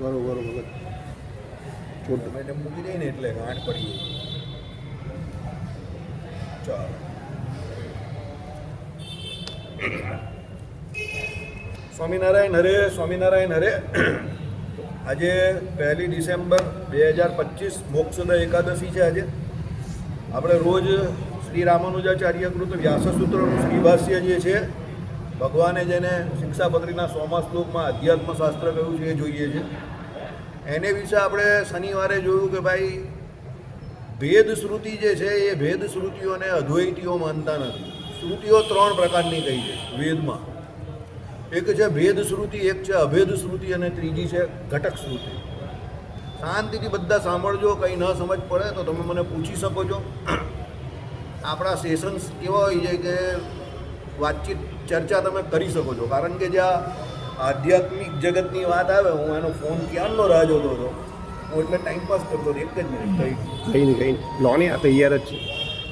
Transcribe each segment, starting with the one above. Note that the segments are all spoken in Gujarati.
બરોબર એને મૂકી દઈએ ને એટલે ગાંઠ પડી ચાલો. સ્વામિનારાયણ હરે, સ્વામિનારાયણ હરે. આજે 1 ડિસેમ્બર 2025 મોક્ષદા એકાદશી છે. આજે આપણે રોજ શ્રી રામાનુજાચાર્ય કૃત વ્યાસસૂત્રનું શ્રીભાષ્ય જે છે, ભગવાને જેને શિક્ષાપત્રીના 100મા શ્લોકમાં અધ્યાત્મશાસ્ત્ર કહ્યું છે એ જોઈએ છે. એને વિશે આપણે શનિવારે જોયું કે ભાઈ ભેદ શ્રુતિ જે છે એ ભેદ શ્રુતિઓને અદ્વૈતીઓ માનતા નથી. શ્રુતિઓ 3 પ્રકારની કહી છે વેદમાં. એક છે ભેદ શ્રુતિ, એક છે અભેદ શ્રુતિ અને ત્રીજી છે ઘટક શ્રુતિ. શાંતિથી બધા સાંભળજો, કંઈ ન સમજ પડે તો તમે મને પૂછી શકો છો. આપણા સેશન્સ કેવા હોય છે કે વાતચીત ચર્ચા તમે કરી શકો છો, કારણ કે જ્યાં આધ્યાત્મિક જગતની વાત આવે, હું એનો ફોન ક્યારનો રાહ જોતો હતો, હું એટલે ટાઈમપાસ કરતો હતો. એક જ મિનિટ કઈ નહીં લો ને, આ તૈયાર જ છે.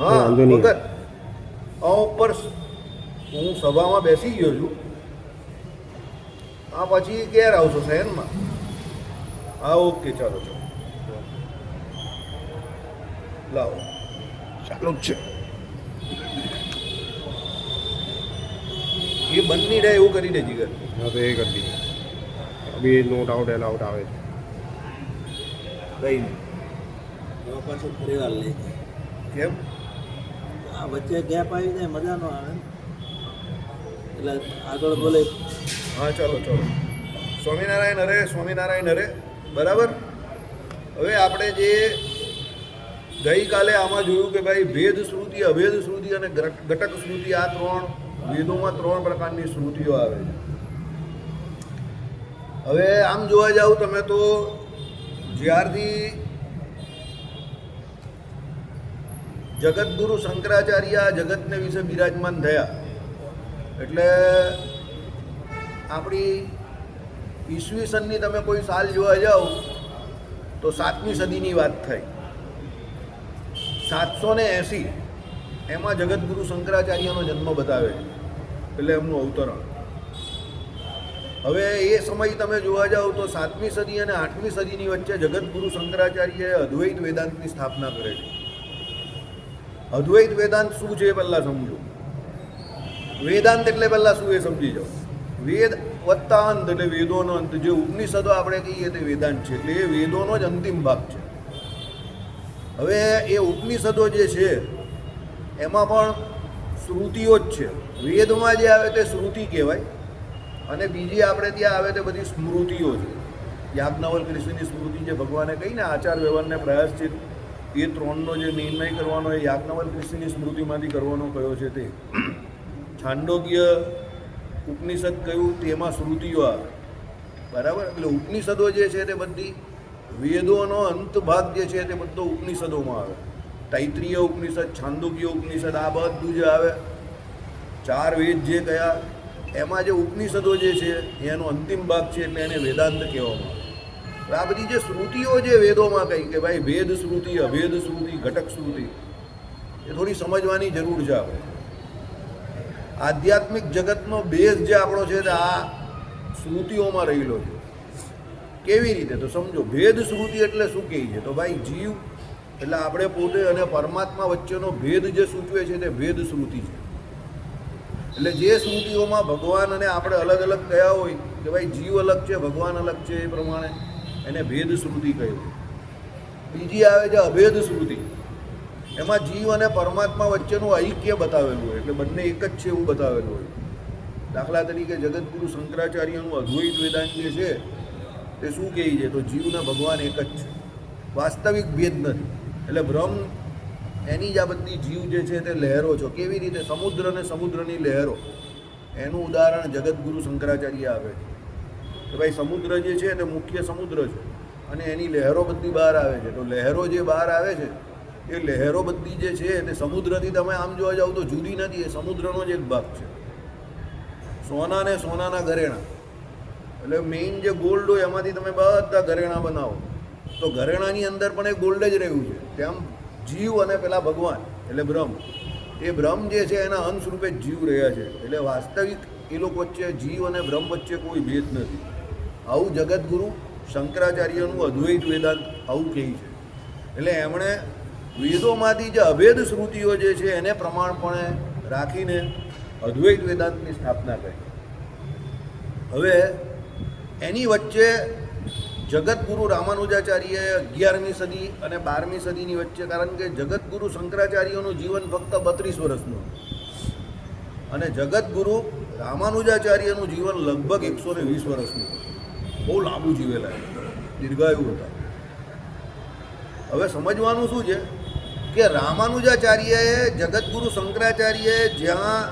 હા વગર ઉપર હું સભામાં બેસી ગયો છું. હા પછી ક્યારે આવશો શહેરમાં? હા ઓકે, ચાલો ચાલો લાવો, ચાલુ જ છે. એ બંધ નહીં રહે એવું કરી દે જીગર. હા તો એ કરી દીધું. અભી નોટ આઉટ એલ આઉટ આવે છે. કંઈ નહીં. પાછું ફરી વાર લઈ જાય. કેમ? આ વચ્ચે ગેપ આવી જાય, મજા ન આવે એટલે આગળ બોલે. હા ચાલો ચાલો. સ્વામિનારાયણ હરે, સ્વામિનારાયણ હરે. બરાબર. હવે આપણે જે ગઈકાલે આમાં જોયું કે ભાઈ ભેદ શ્રુતિ, અભેદ શ્રુતિ અને ઘટક શ્રુતિ, આ 3 વેદોમાં 3 પ્રકારની શ્રુતિઓ આવે છે. હવે આમ જોવા જાવ તમે તો જ્યારથી જગતગુરુ શંકરાચાર્ય આ જગતને વિશે બિરાજમાન થયા, એટલે આપણી ઈસવીસનની તમે કોઈ સાલ જોવા જાઓ તો 7મી સદીની વાત થાય. 780 એમાં જગતગુરુ શંકરાચાર્યનો જન્મ બતાવે છે, એટલે એમનું અવતરણ. હવે એ સમય તમે જોવા જાઓ તો 7મી સદી અને 8મી સદીની વચ્ચે જગતગુરુ શંકરાચાર્યએ અદ્વૈત વેદાંતની સ્થાપના કરે છે. અદ્વૈત વેદાંત શું છે એ પહેલાં સમજો. વેદાંત એટલે પહેલાં શું એ સમજી જાઓ. વેદ વત્તા અંત એટલે વેદોનો અંત. જે ઉપનિષદો આપણે કહીએ તે વેદાંત છે, એટલે એ વેદોનો જ અંતિમ ભાગ છે. હવે એ ઉપનિષદો જે છે એમાં પણ શ્રુતિઓ જ છે. વેદમાં જે આવે તે શ્રુતિ કહેવાય, અને બીજી આપણે ત્યાં આવે તે બધી સ્મૃતિઓ છે. યાજ્ઞવલ્ક્ય સ્મૃતિ જે ભગવાને કહીને આચાર વ્યવહારને પ્રયાસચિત, એ 3નો જે નિર્ણય કરવાનો એ યાજ્ઞવલ્ક્યની સ્મૃતિમાંથી કરવાનો કયો છે તે. છાંદોગ્ય ઉપનિષદ કયું તેમાં શ્રુતિઓ આવે. બરાબર. એટલે ઉપનિષદો જે છે તે બધી વેદોનો અંત ભાગ જે છે તે બધો ઉપનિષદોમાં આવે. તૈત્રીય ઉપનિષદ, છાંદોગ્ય ઉપનિષદ, આ બધું જે આવે 4 વેદ જે કયા, એમાં જે ઉપનિષદો જે છે એનો અંતિમ ભાગ છે, એટલે એને વેદાંત કહેવામાં આવે. આ બધી જે શ્રુતિઓ જે વેદોમાં કહી કે ભાઈ ભેદ શ્રુતિ, અભેદ શ્રુતિ, ઘટક શ્રુતિ, એ થોડી સમજવાની જરૂર છે. આપણે આધ્યાત્મિક જગતનો બેઝ જે આપણો છે તે આ શ્રુતિઓમાં રહેલો છે. કેવી રીતે? તો સમજો, ભેદ શ્રુતિ એટલે શું કહે છે? તો ભાઈ જીવ એટલે આપણે પોતે અને પરમાત્મા વચ્ચેનો ભેદ જે સૂચવે છે તે ભેદ શ્રુતિ છે. એટલે જે શ્રુતિઓમાં ભગવાન અને આપણે અલગ અલગ કયા હોય કે ભાઈ જીવ અલગ છે, ભગવાન અલગ છે, એ પ્રમાણે એને ભેદ શ્રુતિ કહ્યું. બીજી આવે છે અભેદ શ્રુતિ. એમાં જીવ અને પરમાત્મા વચ્ચેનું ઐક્ય બતાવેલું હોય, એટલે બંને એક જ છે એવું બતાવેલું હોય. દાખલા તરીકે જગતગુરુ શંકરાચાર્યનું અદ્વૈત વેદાંત જે છે તે શું કહે છે? તો જીવને ભગવાન એક જ છે, વાસ્તવિક ભેદ નથી. એટલે બ્રહ્મ એની જ આ બધી જીવ જે છે તે લહેરો છો. કેવી રીતે? સમુદ્ર અને સમુદ્રની લહેરો. એનું ઉદાહરણ જગતગુરુ શંકરાચાર્ય આપે છે કે ભાઈ સમુદ્ર જે છે તે મુખ્ય સમુદ્ર છે, અને એની લહેરો બધી બહાર આવે છે. તો લહેરો જે બહાર આવે છે એ લહેરો બધી જે છે તે સમુદ્રથી તમે આમ જોવા જાઓ તો જુદી નથી, એ સમુદ્રનો જ એક ભાગ છે. સોના ને સોનાના ઘરેણા, એટલે મેઇન જે ગોલ્ડ હોય એમાંથી તમે બધા ઘરેણા બનાવો, તો ઘરેણાની અંદર પણ એ ગોલ્ડ જ રહ્યું છે. તેમ જીવ અને પેલા ભગવાન એટલે બ્રહ્મ, એ બ્રહ્મ જે છે એના અંશ રૂપે જીવ રહ્યા છે. એટલે વાસ્તવિક એ લોકો વચ્ચે, જીવ અને બ્રહ્મ વચ્ચે કોઈ ભેદ નથી. આવું જગતગુરુ શંકરાચાર્યનું અદ્વૈત વેદાંત આવું કહે છે. એટલે એમણે વેદોમાંથી જે અભેદ શ્રુતિઓ જે છે એને પ્રમાણપણે રાખીને અદ્વૈત વેદાંતની સ્થાપના કરી. હવે એની વચ્ચે જગતગુરુ રામાનુજાચાર્યએ 11મી સદી અને 12મી સદીની વચ્ચે, કારણ કે જગતગુરુ શંકરાચાર્યનું જીવન ફક્ત 32 વર્ષનું અને જગતગુરુ રામાનુજાચાર્યનું જીવન લગભગ 120 વર્ષનું. બહુ લાંબુ જીવેલા, દીર્ઘાયુ હતા. હવે સમજવાનું શું છે કે રામાનુજાચાર્યએ જગતગુરુ શંકરાચાર્યએ જ્યાં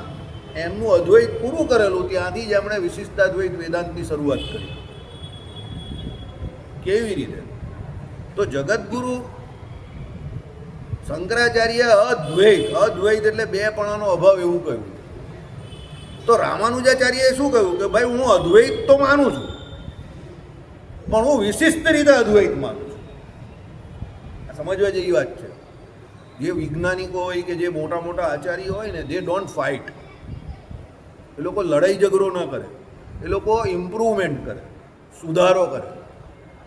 એમનું અદ્વૈત પૂરું કરેલું ત્યાંથી જ એમણે વિશિષ્ટાદ્વૈત વેદાંતની શરૂઆત કરી. કેવી રીતે? તો જગતગુરુ શંકરાચાર્ય અદ્વૈત એટલે બે પણાનો અભાવ એવું કહ્યું. તો રામાનુજાચાર્યએ શું કહ્યું કે ભાઈ હું અદ્વૈત તો માનું છું, પણ હું વિશિષ્ટ રીતે અદ્વૈત માનું છું. સમજવા જેવી વાત છે. જે વૈજ્ઞાનિકો હોય કે જે મોટા મોટા આચાર્ય હોય ને, દે ડોન્ટ ફાઇટ. એ લોકો લડાઈ ઝઘડો ન કરે, એ લોકો ઇમ્પ્રુવમેન્ટ કરે, સુધારો કરે.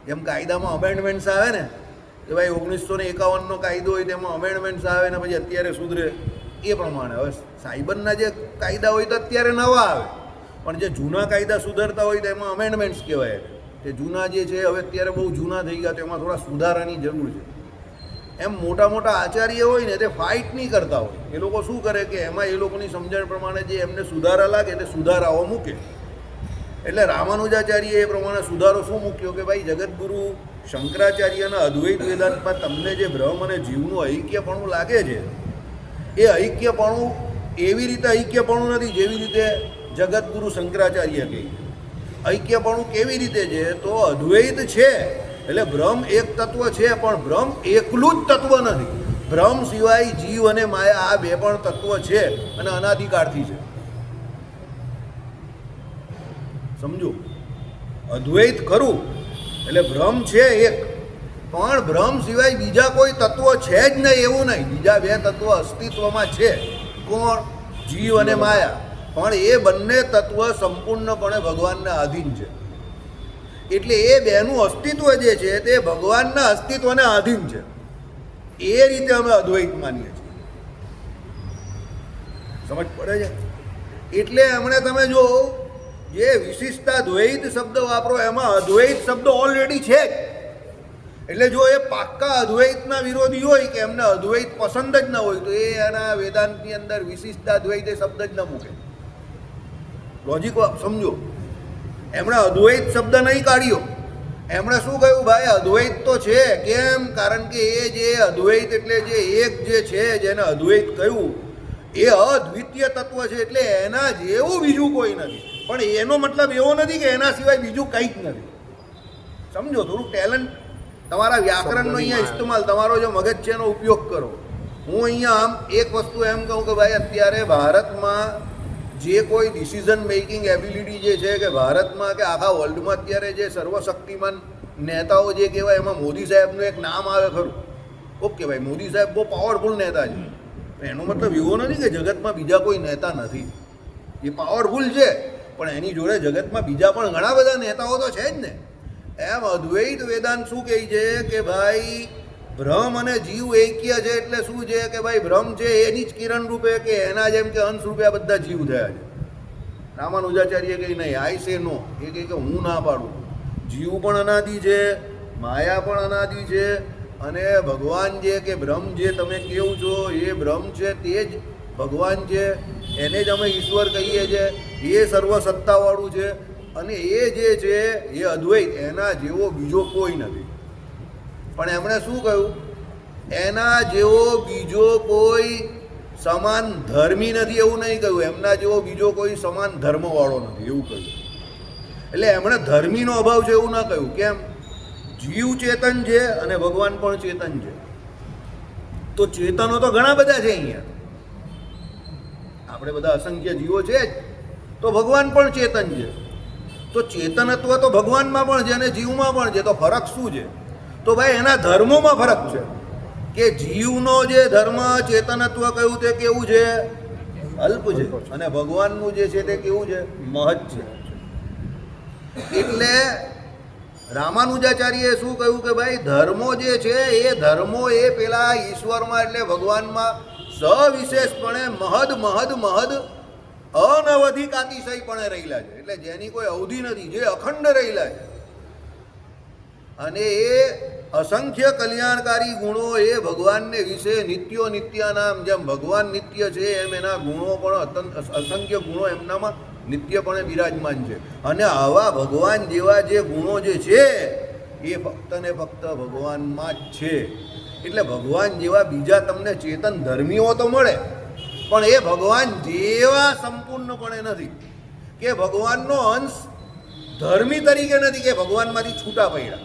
જેમ કાયદામાં અમેન્ડમેન્ટ્સ આવે ને કે ભાઈ 1951નો કાયદો હોય તેમાં અમેન્ડમેન્ટ્સ આવે ને પછી અત્યારે સુધરે, એ પ્રમાણે હવે સાયબરના જે કાયદા હોય તો અત્યારે નવા આવે, પણ જે જૂના કાયદા સુધારતા હોય તો એમાં અમેન્ડમેન્ટ્સ કહેવાય. કે જૂના જે છે હવે અત્યારે બહુ જૂના થઈ ગયા તો એમાં થોડા સુધારાની જરૂર છે. એમ મોટા મોટા આચાર્ય હોય ને તે ફાઇટ નહીં કરતા હોય. એ લોકો શું કરે કે એમાં એ લોકોની સમજણ પ્રમાણે જે એમને સુધારા લાગે તે સુધારાઓ મૂકે. એટલે રામાનુજાચાર્ય એ પ્રમાણે સુધારો શું મૂક્યો કે ભાઈ જગતગુરુ શંકરાચાર્યના અદ્વૈત વેદાંતમાં તમને જે બ્રહ્મ અને જીવનું ઐક્યપણું લાગે છે, એ ઐક્યપણું એવી રીતે ઐક્યપણું નથી જેવી રીતે જગતગુરુ શંકરાચાર્ય કહે. ઐક્યપણું કેવી રીતે છે? તો અદ્વૈત છે એટલે બ્રહ્મ એક તત્વ છે, પણ બ્રહ્મ એકલું જ તત્વ નથી. બ્રહ્મ સિવાય જીવ અને માયા આ બે પણ તત્વ છે અને અનાદિકાળથી છે. સમજો, અદ્વૈત ખરું એટલે બ્રહ્મ છે એક, પણ બ્રહ્મ સિવાય બીજા કોઈ તત્વો છે જ નહીં એવું નહીં. બીજા બે તત્વો અસ્તિત્વમાં છે. કોણ? જીવ અને માયા. પણ એ બંને તત્વ સંપૂર્ણપણે ભગવાનને આધીન છે. એટલે એ બેનું અસ્તિત્વ જે છે તે ભગવાનના અસ્તિત્વને આધીન છે. એ રીતે અમે અદ્વૈત માનીએ છીએ. સમજ પડે છે? એટલે હમણાં તમે જો જે વિશિષ્ટાદ્વૈત શબ્દ વાપરો એમાં અદ્વૈત શબ્દ ઓલરેડી છે જ. એટલે જો એ પાક્કા અદ્વૈતના વિરોધી હોય કે એમને અદ્વૈત પસંદ જ ન હોય તો એ એના વેદાંતની અંદર વિશિષ્ટાદ્વૈત એ શબ્દ જ ન મૂકે. લોજિક સમજો. એમણે અદ્વૈત શબ્દ નહીં કાઢ્યો. એમણે શું કહ્યું? ભાઈ અદ્વૈત તો છે. કેમ? કારણ કે એ જે અદ્વૈત એટલે જે એક જે છે જેને અદ્વૈત કહ્યું એ અદ્વિતીય તત્વ છે. એટલે એના જેવું બીજું કોઈ નથી. પણ એનો મતલબ એવો નથી કે એના સિવાય બીજું કંઈ જ નથી. સમજો, થોડુંક ટેલેન્ટ તમારા વ્યાકરણનો અહીંયા ઇસ્તેમાલ, તમારો જે મગજ છે એનો ઉપયોગ કરો. હું અહીંયા આમ એક વસ્તુ એમ કહું કે ભાઈ અત્યારે ભારતમાં જે કોઈ ડિસિઝન મેકિંગ એબિલિટી જે છે કે ભારતમાં કે આખા વર્લ્ડમાં અત્યારે જે સર્વશક્તિમાન નેતાઓ જે કહેવાય એમાં મોદી સાહેબનું એક નામ આવે ખરું. ઓકે ભાઈ, મોદી સાહેબ બહુ પાવરફુલ નેતા છે. એનો મતલબ એવો નથી કે જગતમાં બીજા કોઈ નેતા નથી. એ પાવરફુલ છે, પણ એની જોડે જગતમાં બીજા પણ ઘણા બધા નેતાઓ તો છે જ ને. એમ અદ્વૈત વેદાંત શું કહે છે કે ભાઈ બ્રહ્મ અને જીવ એક્ય છે. એટલે શું છે કે ભાઈ બ્રહ્મ છે એની જ કિરણ રૂપે કે એના જેમ કે અંશ રૂપે આ બધા જીવ થયા છે. રામાનુજાચાર્ય કહે નહીં, આઈ સે નો. એ કહે કે હું ના પાડું. જીવ પણ અનાદિ છે, માયા પણ અનાદિ છે, અને ભગવાન જે કે બ્રહ્મ જે તમે કહો છો એ બ્રહ્મ છે તે જ ભગવાન છે. એને જ અમે ઈશ્વર કહીએ છીએ. એ સર્વસત્તાવાળું છે અને એ જે છે એ અદ્વૈત, એના જેવો બીજો કોઈ નથી. પણ એમણે શું કહ્યું? એના જેવો બીજો કોઈ સમાન ધર્મી નથી એવું નહીં કહ્યું. એમના જેવો બીજો કોઈ સમાન ધર્મવાળો નથી એવું કહ્યું. એટલે એમણે ધર્મીનો અભાવ છે એવું ના કહ્યું. કેમ? જીવ ચેતન છે અને ભગવાન પણ ચેતન છે. તો ચેતનો તો ઘણા બધા છે અહીંયા. આપણે બધા અસંખ્ય જીવો છે જ, તો ભગવાન પણ ચેતન છે. તો ચેતનત્વ તો ભગવાનમાં પણ છે અને જીવમાં પણ છે. તો ફરક શું છે? તો ભાઈ એના ધર્મોમાં ફરક છે કે જીવનો જે ધર્મ ચેતનત્વ કહ્યું તે કેવું છે? અલ્પ છે. અને ભગવાનનું જે છે તે કેવું છે? મહત છે. એટલે રામાનુજાચાર્યએ શું કહ્યું કે ભાઈ ધર્મો જે છે એ ધર્મો એ પેલા ઈશ્વરમાં એટલે ભગવાનમાં સવિશેષપણે મહદ મહદ મહદ અનવધિક અતિશયપણે રહેલા છે, એટલે જેની કોઈ અવધિ નથી, જે અખંડ રહેલા છે. અને એ અસંખ્ય કલ્યાણકારી ગુણો એ ભગવાનને વિશે નિત્યો નિત્યાનામ, જેમ ભગવાન નિત્ય છે એમ એના ગુણો પણ અસંખ્ય ગુણો એમનામાં નિત્યપણે બિરાજમાન છે. અને આવા ભગવાન જેવા જે ગુણો જે છે એ ફક્ત ને ફક્ત ભગવાનમાં જ છે. એટલે ભગવાન જેવા બીજા તમને ચેતન ધર્મીઓ તો મળે, પણ એ ભગવાન જેવા સંપૂર્ણપણે નથી, કે ભગવાનનો અંશ ધર્મી તરીકે નથી, કે ભગવાનમાંથી છૂટા પડ્યા.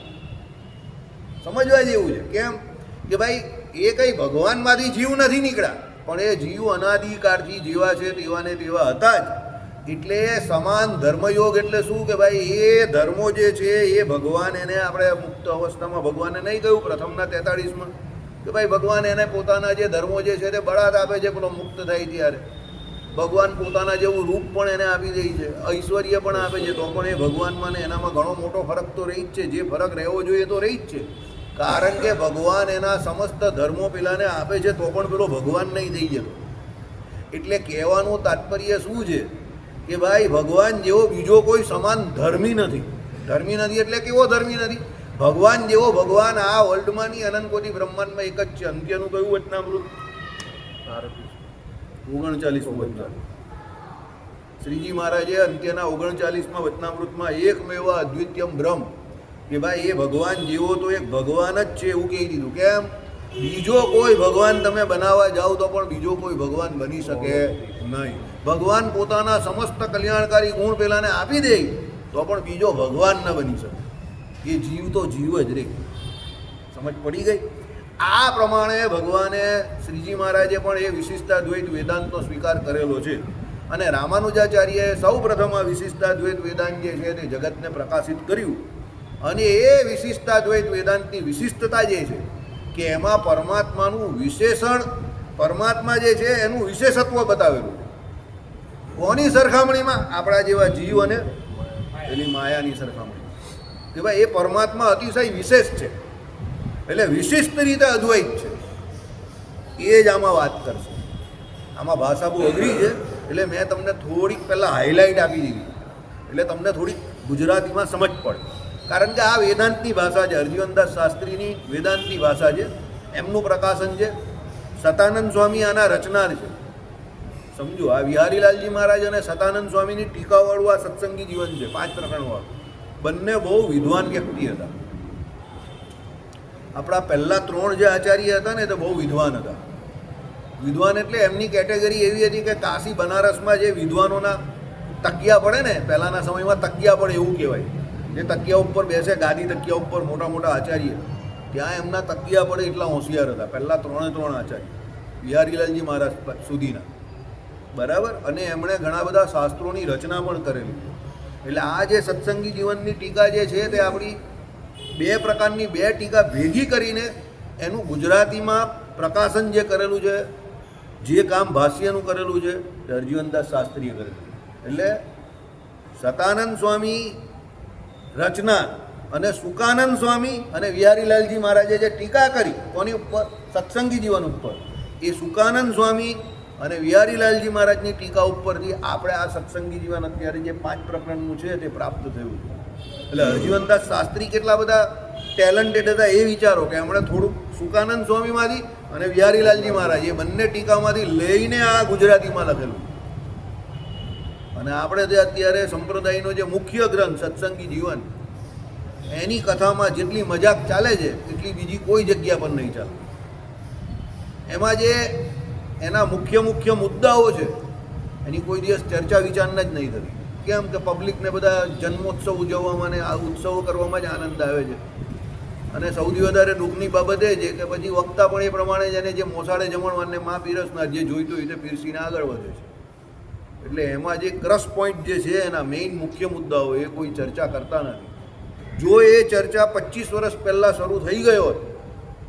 સમજવા જેવું છે. કેમ કે ભાઈ એ કંઈ ભગવાનમાંથી જીવ નથી નીકળ્યા, પણ એ જીવ અનાદિકાળથી જેવા છે તેવા ને તેવા હતા જ. એટલે સમાન ધર્મયોગ એટલે શું કે ભાઈ એ ધર્મો જે છે એ ભગવાન એને આપણે મુક્ત અવસ્થામાં ભગવાને નહીં કહ્યું પ્રથમના 43માં કે ભાઈ ભગવાન એને પોતાના જે ધર્મો જે છે તે બળાત આપે છે, પેલો મુક્ત થાય ત્યારે ભગવાન પોતાના જેવું રૂપ પણ એને આપી દે છે, ઐશ્વર્ય પણ આપે છે, તો પણ એ ભગવાનમાં ને એનામાં ઘણો મોટો ફરક તો રહી જ છે. જે ફરક રહેવો જોઈએ તો રહી જ છે, કારણ કે ભગવાન એના સમસ્ત ધર્મો પેલાને આપે છે તો પણ પેલો ભગવાન નહીં થઈ જતો. એટલે કહેવાનું તાત્પર્ય શું છે કે ભાઈ ભગવાન જેવો બીજો કોઈ સમાન ધર્મી નથી. ધર્મી નથી એટલે કેવો ધર્મી નથી? ભગવાન જેવો ભગવાન આ વર્લ્ડમાંની અનંતકોટી બ્રહ્માંડમાં એક જ છે. અંત્યનું કયું વચનામૃત? 39 શ્રીજી મહારાજે અંત્યના 39માં વચનામૃતમાં એકમેવ અદ્વિતીયમ બ્રહ્મ, કે ભાઈ એ ભગવાન જેવો તો એક ભગવાન જ છે એવું કહી દીધું. કેમ? બીજો કોઈ ભગવાન તમે બનાવવા જાઓ તો પણ બીજો કોઈ ભગવાન બની શકે નહીં. ભગવાન પોતાના સમસ્ત કલ્યાણકારી ગુણ પેલાને આપી દે તો પણ બીજો ભગવાન ન બની શકે. એ જીવ તો જીવ જ રે. સમજ પડી ગઈ? આ પ્રમાણે ભગવાને શ્રીજી મહારાજે પણ એ વિશિષ્ટાદ્વૈત વેદાંતનો સ્વીકાર કરેલો છે. અને રામાનુજાચાર્યએ સૌ પ્રથમ આ વિશિષ્ટાદ્વૈત વેદાંત જે છે તે જગતને પ્રકાશિત કર્યું. અને એ વિશિષ્ટાદ્વૈત વેદાંતની વિશિષ્ટતા જે છે કે એમાં પરમાત્માનું વિશેષણ, પરમાત્મા જે છે એનું વિશેષત્વ બતાવેલું. કોની સરખામણીમાં? આપણા જેવા જીવ અને એની માયાની સરખામણી. કે ભાઈ એ પરમાત્મા અતિશય વિશેષ છે, એટલે વિશિષ્ટ રીતે અદ્વૈત છે. એ જ આમાં વાત કરશે. આમાં ભાષા બહુ અઘરી છે, એટલે મેં તમને થોડીક પહેલાં હાઇલાઇટ આપી દીધી, એટલે તમને થોડીક ગુજરાતીમાં સમજ પડે. કારણ કે આ વેદાંતની ભાષા છે, અરજીવનદાસ શાસ્ત્રીની વેદાંતની ભાષા છે, એમનું પ્રકાશન છે. સતાનંદ સ્વામી આના રચનાર છે. સમજો, આ વિહારીલાલજી મહારાજ અને સતાનંદ સ્વામીની ટીકાવાળું આ સત્સંગી જીવન છે, 5 પ્રકરણવાળું. બંને બહુ વિદ્વાન વ્યક્તિ હતા. આપણા પહેલાં 3 જે આચાર્ય હતા ને તે બહુ વિદ્વાન હતા. વિદ્વાન એટલે એમની કેટેગરી એવી હતી કે કાશી બનારસમાં જે વિદ્વાનોના તકિયા પડે ને, પહેલાંના સમયમાં તકિયા પડે એવું કહેવાય, જે તકિયા ઉપર બેસે, ગાદી તકિયા ઉપર મોટા મોટા આચાર્ય, ત્યાં એમના તકિયા પડે એટલા હોશિયાર હતા પહેલાં 3 આચાર્ય વિહારીલાલજી મહારાજ સુધીના. બરાબર. અને એમણે ઘણા બધા શાસ્ત્રોની રચના પણ કરેલી. એટલે આ જે સત્સંગી જીવનની ટીકા જે છે તે આપણી 2 પ્રકારની 2 ટીકા ભેગી કરીને એનું ગુજરાતીમાં પ્રકાશન જે કરેલું છે, જે કામ ભાષ્યનું કરેલું છે તે અરજીવનદાસ શાસ્ત્રીએ કરેલું. એટલે સતાનંદ સ્વામી રચના અને સુકાનંદ સ્વામી અને વિહારીલાલજી મહારાજે જે ટીકા કરી કોની ઉપર? સત્સંગી જીવન ઉપર. એ સુકાનંદ સ્વામી અને વિહારીલાલજી મહારાજની ટીકા ઉપરથી આપણે આ સત્સંગી જીવન અત્યારે જે 5 પ્રકરણનું છે તે પ્રાપ્ત થયું. એટલે અરજીવનદાસ શાસ્ત્રી કેટલા બધા ટેલેન્ટેડ હતા એ વિચારો, કે એમણે થોડુંક સુકાનંદ સ્વામીમાંથી અને વિહારીલાલજી મહારાજ એ બંને ટીકામાંથી લઈને આ ગુજરાતીમાં લખેલું. અને આપણે જે અત્યારે સંપ્રદાયનો જે મુખ્ય ગ્રંથ સત્સંગી જીવન, એની કથામાં જેટલી મજાક ચાલે છે એટલી બીજી કોઈ જગ્યા પર નહીં ચાલે. એમાં જે એના મુખ્ય મુદ્દાઓ છે એની કોઈ દિવસ ચર્ચા વિચારણા જ નહીં થતી. કેમ કે પબ્લિકને બધા જન્મોત્સવ ઉજવવામાં અને આ ઉત્સવો કરવામાં જ આનંદ આવે છે. અને સૌથી વધારે દુઃખની બાબત એ છે કે પછી વક્તા પણ એ પ્રમાણે જ એને જે મોસાળે જમણવારને માં પીરસનાર જે જોઈતું હોય તે પીરસીને આગળ વધે છે. એટલે એમાં જે ક્રશ પોઈન્ટ જે છે એના મેઇન મુખ્ય મુદ્દાઓ એ કોઈ ચર્ચા કરતા નથી. જો એ ચર્ચા 25 વર્ષ પહેલાં શરૂ થઈ ગયો હોત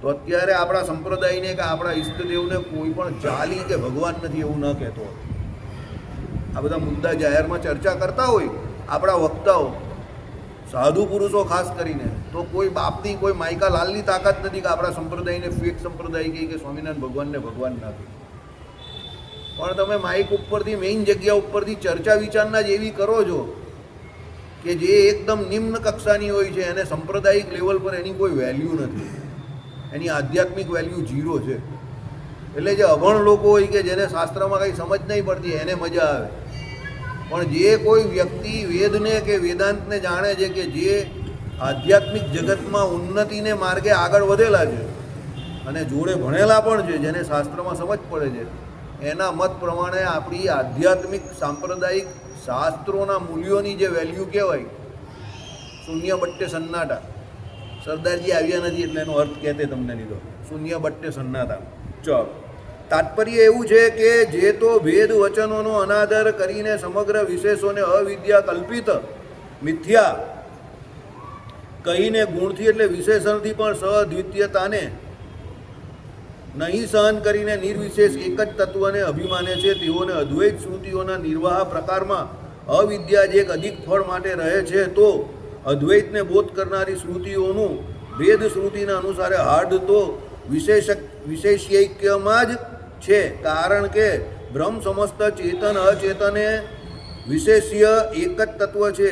તો અત્યારે આપણા સંપ્રદાયને કે આપણા ઈષ્ટદેવને કોઈ પણ જાલી કે ભગવાન નથી એવું ન કહેતો. આ બધા મુદ્દા જાહેરમાં ચર્ચા કરતા હોય આપણા વક્તાઓ, સાધુ પુરુષો ખાસ કરીને તો કોઈ બાપની કોઈ માયકા લાલની તાકાત નથી કે આપણા સંપ્રદાયને ફેક સંપ્રદાય કહી કે સ્વામિનારાયણ ભગવાનને ભગવાન ના કહે. પણ તમે માઇક ઉપરથી મેઇન જગ્યા ઉપરથી ચર્ચા વિચારના જ એવી કરો છો કે જે એકદમ નિમ્ન કક્ષાની હોય છે, એને સાંપ્રદાયિક લેવલ પર એની કોઈ વેલ્યુ નથી, એની આધ્યાત્મિક વેલ્યુ 0 છે. એટલે જે અભણ લોકો હોય કે જેને શાસ્ત્રમાં કંઈ સમજ નહીં પડતી એને મજા આવે, પણ જે કોઈ વ્યક્તિ વેદને કે વેદાંતને જાણે છે, કે જે આધ્યાત્મિક જગતમાં ઉન્નતિને માર્ગે આગળ વધેલા છે અને જોડે ભણેલા પણ છે, જેને શાસ્ત્રમાં સમજ પડે છે, એના મત પ્રમાણે આપણી આધ્યાત્મિક સાંપ્રદાયિક શાસ્ત્રોના મૂલ્યોની જે વેલ્યુ કહેવાય, શૂન્ય બટ્ટે સન્નાટા. સરદારજી આવ્યા નથી એટલે એનો અર્થ કહેતે તમને લીધો, શૂન્ય બટ્ટે સન્નાટા. ચાલો, તાત્પર્ય એવું છે કે જે તો ભેદ વચનોનો અનાદર કરીને સમગ્ર વિશેષોને અવિદ્યા કલ્પિત મિથ્યા કહીને ગુણથી એટલે વિશેષણથી પણ સઅદ્વિતીયતાને નહીં સહન કરીને નિર્વિશેષ એક જ તત્વને અભિમાને છે, તેઓને અદ્વૈત શ્રુતિઓના નિર્વાહ પ્રકારમાં અવિદ્યા જે એક અધિક ફળ માટે રહે છે, તો અદ્વૈતને બોધ કરનારી શ્રુતિઓનું ભેદ શ્રુતિના અનુસારે હાર્દ તો વિશેષ્યૈક્યમાં જ છે. કારણ કે બ્રહ્મ સમસ્ત ચેતન અચેતને વિશેષ્ય એક જ તત્વ છે,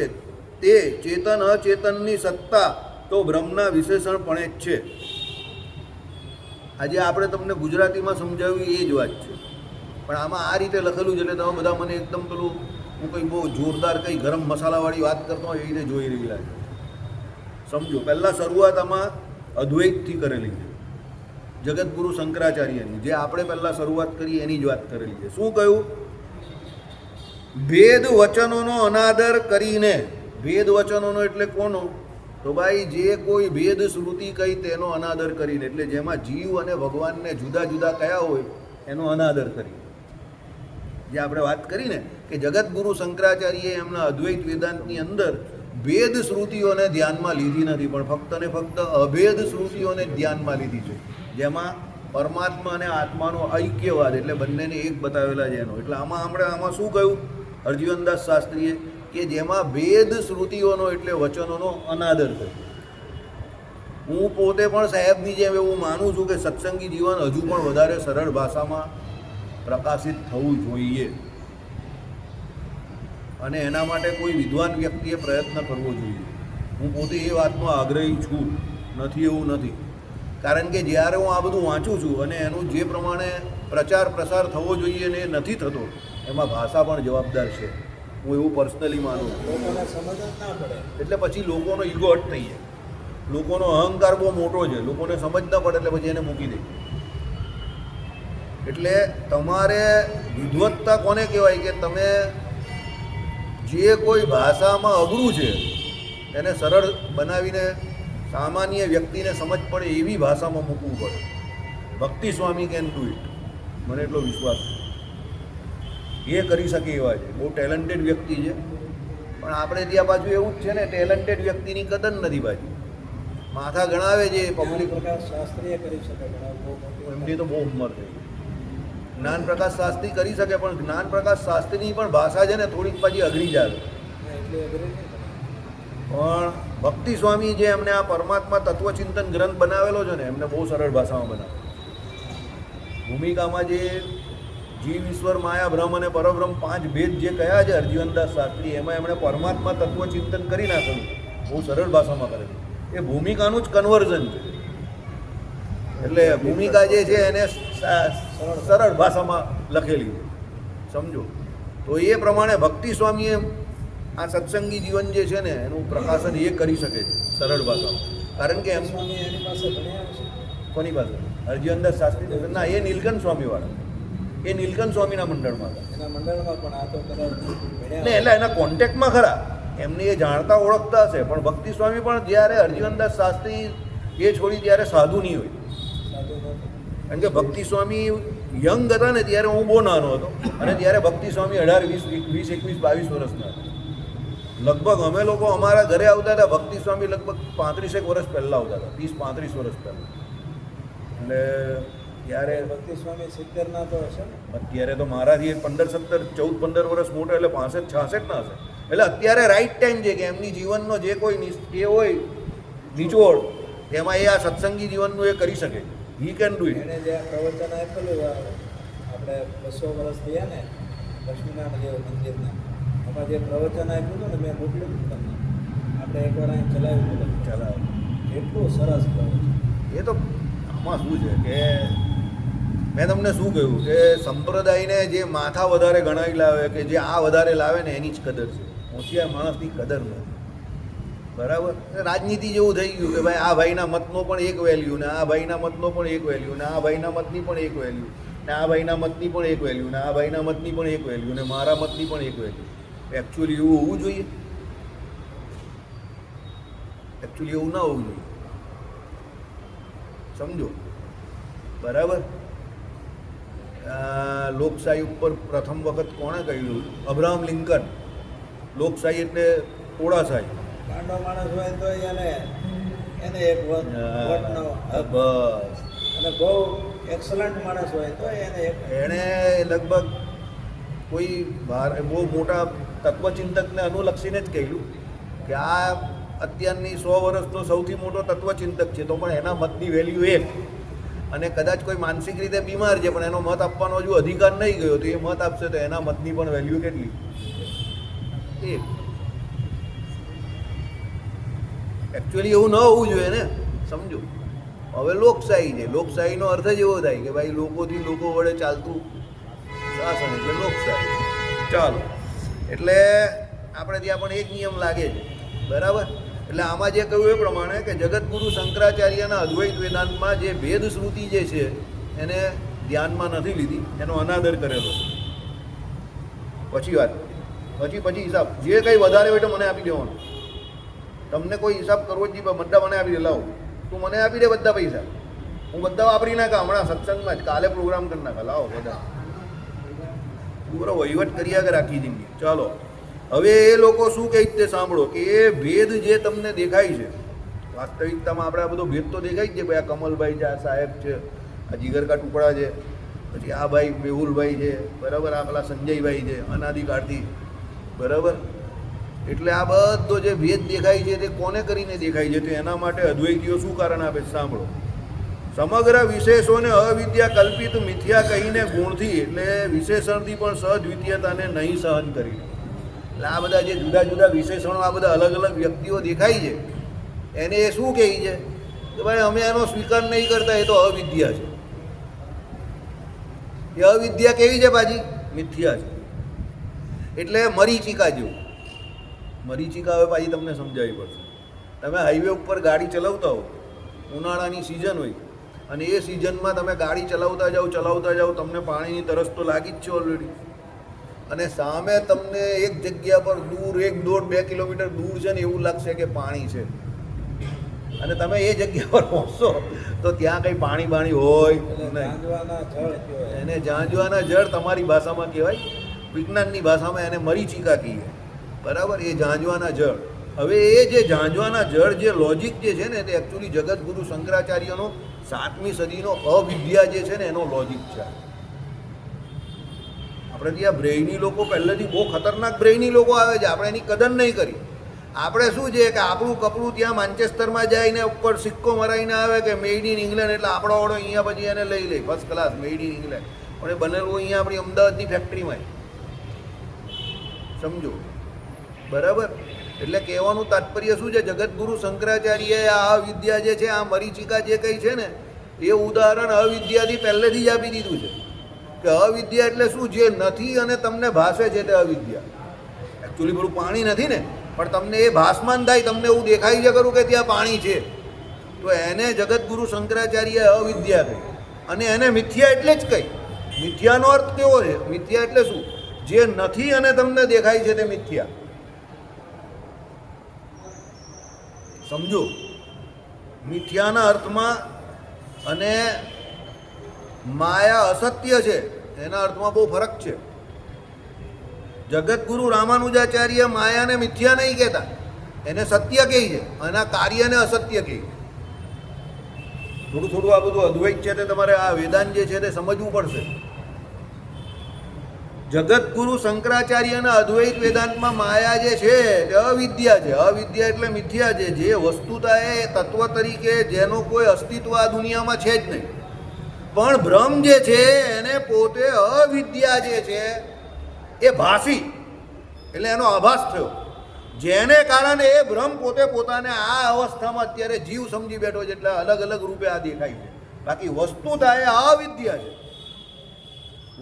તે ચેતન અચેતનની સત્તા તો બ્રહ્મના વિશેષણપણે જ છે. આજે આપણે તમને ગુજરાતીમાં સમજાવ્યું એ જ વાત છે, પણ આમાં આ રીતે લખેલું છે એટલે તમે બધા મને એકદમ પેલું હું કંઈ બહુ જોરદાર કંઈ ગરમ મસાલાવાળી વાત કરતો હોય એ રીતે જોઈ રહેલા છે. સમજો, પહેલાં શરૂઆત આમાં અદ્વૈતથી કરેલી છે, જગતગુરુ શંકરાચાર્યની, જે આપણે પહેલાં શરૂઆત કરી એની જ વાત કરેલી છે. શું કહ્યું? ભેદ વચનોનો અનાદર કરીને. ભેદ વચનોનો એટલે કોનો? તો ભાઈ જે કોઈ ભેદ શ્રુતિ કહી તેનો અનાદર કરીને, એટલે જેમાં જીવ અને ભગવાનને જુદા જુદા કયા હોય એનો અનાદર કરીને. જે આપણે વાત કરીને કે જગતગુરુ શંકરાચાર્યએ એમના અદ્વૈત વેદાંતની અંદર ભેદ શ્રુતિઓને ધ્યાનમાં લીધી નથી, પણ ફક્ત ને ફક્ત અભેદ શ્રુતિઓને ધ્યાનમાં લીધી છે, જેમાં પરમાત્મા અને આત્માનો ઐક્યવાદ એટલે બંનેને એક બતાવેલા છે એનો. એટલે આમાં શું કહ્યું અરજીવનદાસ શાસ્ત્રીએ કે જેમાં ભેદ શ્રુતિઓનો એટલે વચનોનો અનાદર થયો. હું પોતે પણ સાહેબની જેમ એવું માનું છું કે સત્સંગી જીવન હજુ પણ વધારે સરળ ભાષામાં પ્રકાશિત થવું જોઈએ, અને એના માટે કોઈ વિદ્વાન વ્યક્તિએ પ્રયત્ન કરવો જોઈએ. હું પોતે એ વાતનો આગ્રહી છું, નથી એવું નથી. કારણ કે જ્યારે હું આ બધું વાંચું છું અને એનું જે પ્રમાણે પ્રચાર પ્રસાર થવો જોઈએ ને એ નથી થતો, એમાં ભાષા પણ જવાબદાર છે. હું એવું પર્સનલી માનું છું. લોકોને સમજ જ ના પડે એટલે પછી લોકોનો ઈગો હટ થઈ જાય, લોકોનો અહંકાર બહુ મોટો છે, લોકોને સમજ ના પડે એટલે પછી એને મૂકી દે. એટલે તમારે વિદ્વત્તા કોને કહેવાય કે તમે જે કોઈ ભાષામાં અઘરું છે એને સરળ બનાવીને સામાન્ય વ્યક્તિને સમજ પડે એવી ભાષામાં મૂકવું પડે. ભક્તિ સ્વામી કેન ડુ ઇટ, મને એટલો વિશ્વાસ છે એ કરી શકે એવા છે. બહુ ટેલેન્ટેડ વ્યક્તિ છે, પણ આપણે ત્યાં બાજુ એવું જ છે ને, ટેલેન્ટેડ વ્યક્તિની કદર નથી બાજુ. માથા ગણાવે છે પબ્લિક. પ્રકાશ શાસ્ત્રીય કરી શકે, એમની તો બહુ ઉંમર થઈ. જ્ઞાન પ્રકાશ શાસ્ત્રી કરી શકે, પણ જ્ઞાન પ્રકાશ શાસ્ત્રીની પણ ભાષા છે ને થોડીક પાછી અઘરી જ આવે. એટલે અઘરી નહીં. પણ ભક્તિ સ્વામી જે એમને આ પરમાત્મા તત્વચિંતન ગ્રંથ બનાવેલો છે ને, એમને બહુ સરળ ભાષામાં બનાવ્યો. ભૂમિકામાં જે જીવ ઈશ્વર માયા બ્રહ્મ અને પરબ્રહ્મ 5 ભેદ જે કયા છે અરજીવનદાસ શાસ્ત્રી, એમાં એમણે પરમાત્મા તત્વચિંતન કરી નાખેલું, બહુ સરળ ભાષામાં કરેલું. એ ભૂમિકાનું જ કન્વર્ઝન છે. એટલે ભૂમિકા જે છે એને સરળ ભાષામાં લખેલી છે, સમજો. તો એ પ્રમાણે ભક્તિ સ્વામીએ આ સત્સંગી જીવન જે છે ને એનું પ્રકાશન એ કરી શકે છે સરળ ભાષામાં. કારણ કે સ્વામી એની પાસે ભણ્યા હશે. કોની પાસે? અરજીવનદાસ શાસ્ત્રી ના, એ નીલકંઠ સ્વામીવાળા, એ નીલકંઠ સ્વામીના મંડળમાં હતા. એના મંડળમાં પણ આ તો કદાચ ભણ્યા ને એટલે એના કોન્ટેક્ટમાં ખરા, એમને એ જાણતા ઓળખતા હશે. પણ ભક્તિ સ્વામી પણ જ્યારે અરજીવનદાસ શાસ્ત્રી એ છોડી ત્યારે સાધુ નહીં હોય. સાધુ નથી. કારણ કે ભક્તિ સ્વામી યંગ હતા ને ત્યારે હું બહુ નાનો હતો, અને ત્યારે ભક્તિ સ્વામી 18, 20, 21, 22 વર્ષના હતા. લગભગ અમે લોકો અમારા ઘરે આવતા હતા, ભક્તિ સ્વામી લગભગ 35 વર્ષ પહેલાં આવતા હતા, 30-35 વર્ષ પહેલાં. એટલે ત્યારે ભક્તિ સ્વામી 70 તો હશે ને? અત્યારે તો મારાથી 15 વર્ષ મોટા, એટલે 65 ના હશે. એટલે અત્યારે રાઈટ ટાઈમ છે કે એમની જીવનનો જે કોઈ એ હોય નિચોડ, એમાં એ આ સત્સંગી જીવનનું એ કરી શકે. He can do it. એણે જે આ પ્રવચન આપેલું આપણે 200 વર્ષ થયા ને લક્ષ્મીનારાયણ દેવ મંદિરના, એમાં જે પ્રવચન આપ્યું હતું ને મેં મોકલ્યું હતું તમને, આપણે એકવાર અહીં ચલાવ્યું હતું. ચાલો, એટલું સરસ પ્રવચન. એ તો આમાં શું છે કે મેં તમને શું કહ્યું કે સંપ્રદાયને જે માથા વધારે ગણાવી લાવે, કે જે આ વધારે લાવે ને એની જ કદર છે. હોશિયાર માણસની કદર નથી. બરાબર? રાજનીતિ જેવું થઈ ગયું કે ભાઈ આ ભાઈના મતનો પણ એક વેલ્યુ, ને આ ભાઈના મતનો પણ એક વેલ્યુ, ને આ ભાઈના મતની પણ એક વેલ્યુ, ને આ ભાઈના મતની પણ એક વેલ્યુ, ને આ ભાઈના મતની પણ એક વેલ્યુ, ને મારા મતની પણ એક વેલ્યુ. એકચ્યુઅલી એવું હોવું જોઈએ? એકચ્યુઅલી એવું ના હોવું જોઈએ. સમજો? બરાબર? લોકશાહી ઉપર પ્રથમ વખત કોણે કહ્યું? Abraham Lincoln. લોકશાહી એટલે ટોળાશાહી. ગાંડો માણસ હોય તો એને એક વોટનો બસ. અને બહુ એક્સલન્ટ માણસ હોય તો એણે લગભગ કોઈ બહુ મોટા તત્વચિંતકને અનુલક્ષીને જ કહ્યું કે આ અત્યારની 100 વર્ષનો સૌથી મોટો તત્વચિંતક છે, તો પણ એના મતની વેલ્યુ એક. અને કદાચ કોઈ માનસિક રીતે બીમાર છે પણ એનો મત આપવાનો હજુ અધિકાર નહીં ગયો, તો એ મત આપશે તો એના મતની પણ વેલ્યુ કેટલી? એક. એકચ્યુઅલી એવું ન હોવું જોઈએ ને. સમજો? હવે લોકશાહી છે. લોકશાહીનો અર્થ જ એવો થાય કે ભાઈ લોકોથી લોકો વડે ચાલતું શાસન એટલે લોકશાહી. ચાલો, એટલે આપણે ત્યાં પણ એક નિયમ લાગે છે. બરાબર? એટલે આમાં જે કહ્યું એ પ્રમાણે કે જગતગુરુ શંકરાચાર્યના અદ્વૈત વેદાંતમાં જે ભેદ શ્રુતિ જે છે એને ધ્યાનમાં નથી લીધી, એનો અનાદર કરેલો. પછી વાત, પછી હિસાબ જે કંઈ વધારે હોય તો મને આપી દેવાનો. તમને કોઈ હિસાબ કરવો જ નહીં, બધા મને આપી દે. લાવો, તું મને આપી દે બધા પૈસા, હું બધા વાપરી નાખા હમણાં સત્સંગમાં જ, કાલે પ્રોગ્રામ કરી નાખા. લાવો બધા, પૂરો વહીવટ કર્યા કે રાખી જિંદગી. ચાલો, હવે એ લોકો શું કહે તે સાંભળો કે એ ભેદ જે તમને દેખાય છે, વાસ્તવિકતામાં આપણે આ બધો ભેદ તો દેખાય જ છે. ભાઈ આ કમલભાઈ છે, આ સાહેબ છે, આ જીગરકા ટુકડા છે, પછી આ ભાઈ મેહુલભાઈ છે, બરાબર, આ પેલા સંજયભાઈ છે અનાદિકાળથી. બરાબર? એટલે આ બધો જે ભેદ દેખાય છે તે કોને કરીને દેખાય છે? તો એના માટે અદ્વૈતીઓ શું કારણ આપે? સાંભળો. સમગ્ર વિશેષોને અવિદ્યા કલ્પિત મિથ્યા કહીને ગુણથી, એટલે વિશેષણથી પણ સદ્વિતીયતાને નહીં સહન કરી. એટલે આ બધા જે જુદા જુદા વિશેષણો, આ બધા અલગ અલગ વ્યક્તિઓ દેખાય છે, એને એ શું કહે છે કે ભાઈ અમે એનો સ્વીકાર નહીં કરતા, એ તો અવિદ્યા છે. એ અવિદ્યા કેવી છે પાછી? મિથ્યા છે. એટલે મરીચિકા જેવું. મરીચિકા હવે પાછી તમને સમજાવવી પડશે. તમે હાઈવે ઉપર ગાડી ચલાવતા હો, ઉનાળાની સિઝન હોય, અને એ સિઝનમાં તમે ગાડી ચલાવતા જાઓ, તમને પાણીની તરસ તો લાગી જ છે ઓલરેડી. અને સામે તમને એક જગ્યા પર દૂર 1.5-2 કિલોમીટર દૂર છે ને એવું લાગશે કે પાણી છે, અને તમે એ જગ્યા પર પહોંચશો તો ત્યાં કંઈ પાણી હોય નહીં. એને ઝાંઝવાના જળ તમારી ભાષામાં કહેવાય, વિજ્ઞાનની ભાષામાં એને મરીચિકા કહીએ. બરાબર? એ ઝાંઝવાના જળ. હવે એ જે ઝાંઝવાના જળ જે લોજિક જે છે ને તે એકચ્યુઅલી જગતગુરુ શંકરાચાર્યનો 7મી સદીનો અવિદ્યા જે છે ને એનો લોજિક છે. આપણે ત્યાં બ્રેઇની લોકો પહેલેથી બહુ ખતરનાક બ્રેઇની લોકો આવે છે, આપણે એની કદર નહીં કરી. આપણે શું છે કે આપણું કપડું ત્યાં માન્ચેસ્ટરમાં જઈને ઉપર સિક્કો મરાઈને આવે કે મેડ ઇન ઇંગ્લેન્ડ, એટલે આપણો ઓળો અહીંયા પછી એને લઈ લે first class made in England, પણ એ બનેલું અહીંયા આપણી અમદાવાદની ફેક્ટરીમાં. સમજો? બરાબર? એટલે કહેવાનું તાત્પર્ય શું છે? જગતગુરુ શંકરાચાર્યએ આ અવિદ્યા જે છે, આ મરીચિકા જે કંઈ છે ને એ ઉદાહરણ અવિદ્યાથી પહેલેથી જ આપી દીધું છે કે અવિદ્યા એટલે શું? જે નથી અને તમને ભાષે છે તે અવિદ્યા. એકચ્યુઅલી બધું પાણી નથી ને, પણ તમને એ ભાસમાન થાય, તમને એવું દેખાય છે ખરું કે ત્યાં પાણી છે, તો એને જગતગુરુ શંકરાચાર્યએ અવિદ્યા કહી. અને એને મિથ્યા એટલે જ કહી. મિથ્યાનો અર્થ કેવો છે? મિથ્યા એટલે શું? જે નથી અને તમને દેખાય છે તે મિથ્યા. સમજો? મિથ્યાના અર્થમાં અને માયા અસત્ય છે એના અર્થમાં બહુ ફરક છે. જગતગુરુ રામાનુજાચાર્ય માયાને મિથ્યા નહીં કહેતા, એને સત્ય કહે છે, એના કાર્યને અસત્ય કહે. થોડું થોડું આ બધું અદ્વૈત છે તે તમારે આ વેદાંત જે છે તે સમજવું પડશે. જગતગુરુ શંકરાચાર્યના અદ્વૈત વેદાંતમાં માયા જે છે તે અવિદ્યા છે. અવિદ્યા એટલે મિથ્યા છે. જે વસ્તુતા એ તત્વ તરીકે જેનો કોઈ અસ્તિત્વ આ દુનિયામાં છે જ નહીં. પણ બ્રહ્મ જે છે એને પોતે અવિદ્યા જે છે એ ભાસી એટલે એનો આભાસ થયો, જેને કારણે એ બ્રહ્મ પોતે પોતાને આ અવસ્થામાં અત્યારે જીવ સમજી બેઠો છે. એટલે અલગ અલગ રૂપે આ દેખાય છે. બાકી વસ્તુતા એ અવિદ્યા છે.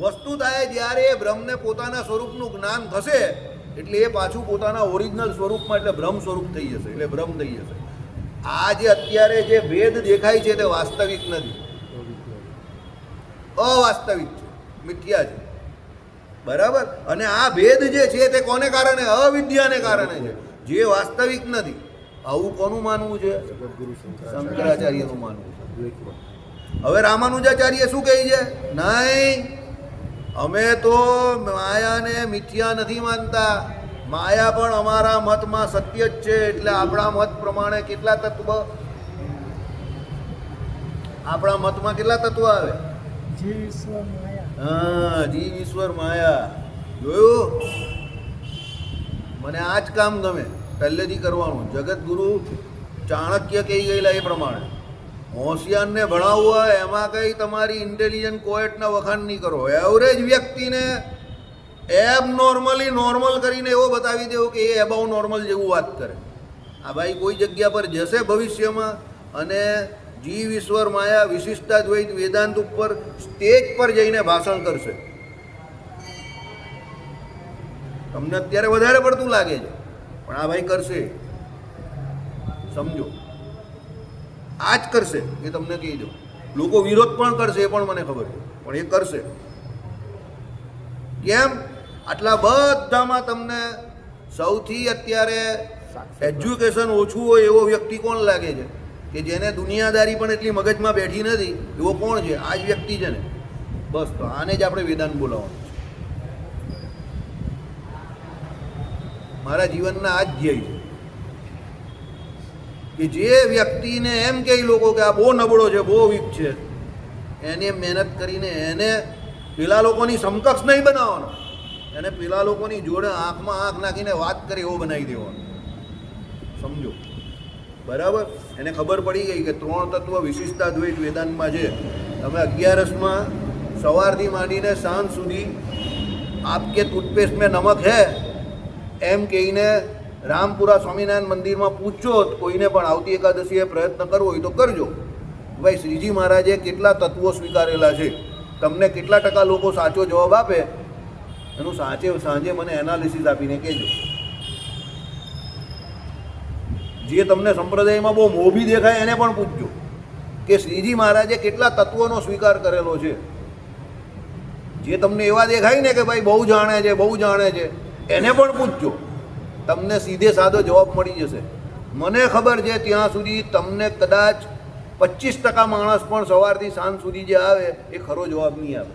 વસ્તુતાએ જ્યારે એ બ્રહ્મને પોતાના સ્વરૂપનું જ્ઞાન થશે એટલે એ પાછું પોતાના ઓરિજિનલ સ્વરૂપમાં એટલે બ્રહ્મ સ્વરૂપ થઈ જશે, એટલે બ્રહ્મ થઈ જશે. આ જે અત્યારે જે ભેદ દેખાય છે તે વાસ્તવિક નથી, અવાસ્તવિક છે, મિથ્યા છે. બરાબર? અને આ ભેદ જે છે તે કોને કારણે? અવિદ્યાને કારણે છે, જે વાસ્તવિક નથી. આવું કોનું માનવું છે? જગતગુરુ શંકરાચાર્યનું માનવું છે. અદ્વૈતમાં. હવે રામાનુજાચાર્ય શું કહે છે? નહીં, અમે તો માયાને મિથ્યા નથી માનતા. માયા પણ અમારા મતમાં સત્ય જ છે. એટલે આપણા મત પ્રમાણે કેટલા તત્વ? આપણા મતમાં કેટલા તત્વ આવે? જીવ ઈશ્વર માયા. હા, જીવ ઈશ્વર માયા. જોયું? મને આ જ કામ ગમે પહેલેથી કરવાનું. જગતગુરુ ચાણક્ય કહી ગયેલા એ પ્રમાણે હોશિયારને ભણાવવા એમાં કંઈ તમારી ઇન્ટેલિજન્ટ કોએટના વખાણ નહીં કરો. એવરેજ વ્યક્તિને એબનોર્મલી નોર્મલ કરીને એવો બતાવી દેવો કે એ એબાઉ નોર્મલ જેવું વાત કરે. આ ભાઈ કોઈ જગ્યા પર જશે ભવિષ્યમાં અને જીવ ઈશ્વર માયા વિશિષ્ટાદ્વૈત વેદાંત ઉપર સ્ટેજ પર જઈને ભાષણ કરશે. તમને અત્યારે વધારે પડતું લાગે છે પણ આ ભાઈ કરશે, સમજો. આ જ કરશે, એ તમને કહી દઉં. લોકો વિરોધ પણ કરશે એ પણ મને ખબર છે, પણ એ કરશે. કેમ? આટલા બધામાં તમને સૌથી અત્યારે એજ્યુકેશન ઓછું હોય એવો વ્યક્તિ કોણ લાગે છે? કે જેને દુનિયાદારી પણ એટલી મગજમાં બેઠી નથી એવો કોણ છે? આ જ વ્યક્તિ છે ને. બસ, તો આને જ આપણે વેદાંત બોલાવવાનું છે. મારા જીવનના આ જ ધ્યેય છે કે જે વ્યક્તિને એમ કહે લોકો કે આ બહુ નબળો છે, બહુ વીક છે, એને મહેનત કરીને એને પેલા લોકોની સમકક્ષ નહીં બનાવવાનો, એને પેલા લોકોની જોડે આંખમાં આંખ નાખીને વાત કરે એવો બનાવી દેવાનો. સમજો? બરાબર? એને ખબર પડી ગઈ કે 3 તત્વ વિશિષ્ટાદ્વૈત વેદાંતમાં છે. તમે 11માં સવારથી માંડીને સાંજ સુધી આપકે ટૂથપેસ્ટ મેં નમક હે એમ કહીને રામપુરા સ્વામિનારાયણ મંદિરમાં પૂછો. કોઈને પણ આવતી એકાદશીએ પ્રયત્ન કરવો હોય તો કરજો. ભાઈ શ્રીજી મહારાજે કેટલા તત્વો સ્વીકારેલા છે, તમને કેટલા ટકા લોકો સાચો જવાબ આપે એનું સાંજે મને એનાલિસિસ આપીને કહેજો. જે તમને સંપ્રદાયમાં બહુ મોભી દેખાય એને પણ પૂછજો કે શ્રીજી મહારાજે કેટલા તત્વોનો સ્વીકાર કરેલો છે. જે તમને એવા દેખાય ને કે ભાઈ બહુ જાણે છે, બહુ જાણે છે, એને પણ પૂછજો. તમને સીધે સાદો જવાબ મળી જશે. મને ખબર છે ત્યાં સુધી તમને કદાચ 25% માણસ પણ સવારથી સાંજ સુધી જે આવે એ ખરો જવાબ નહીં આવે.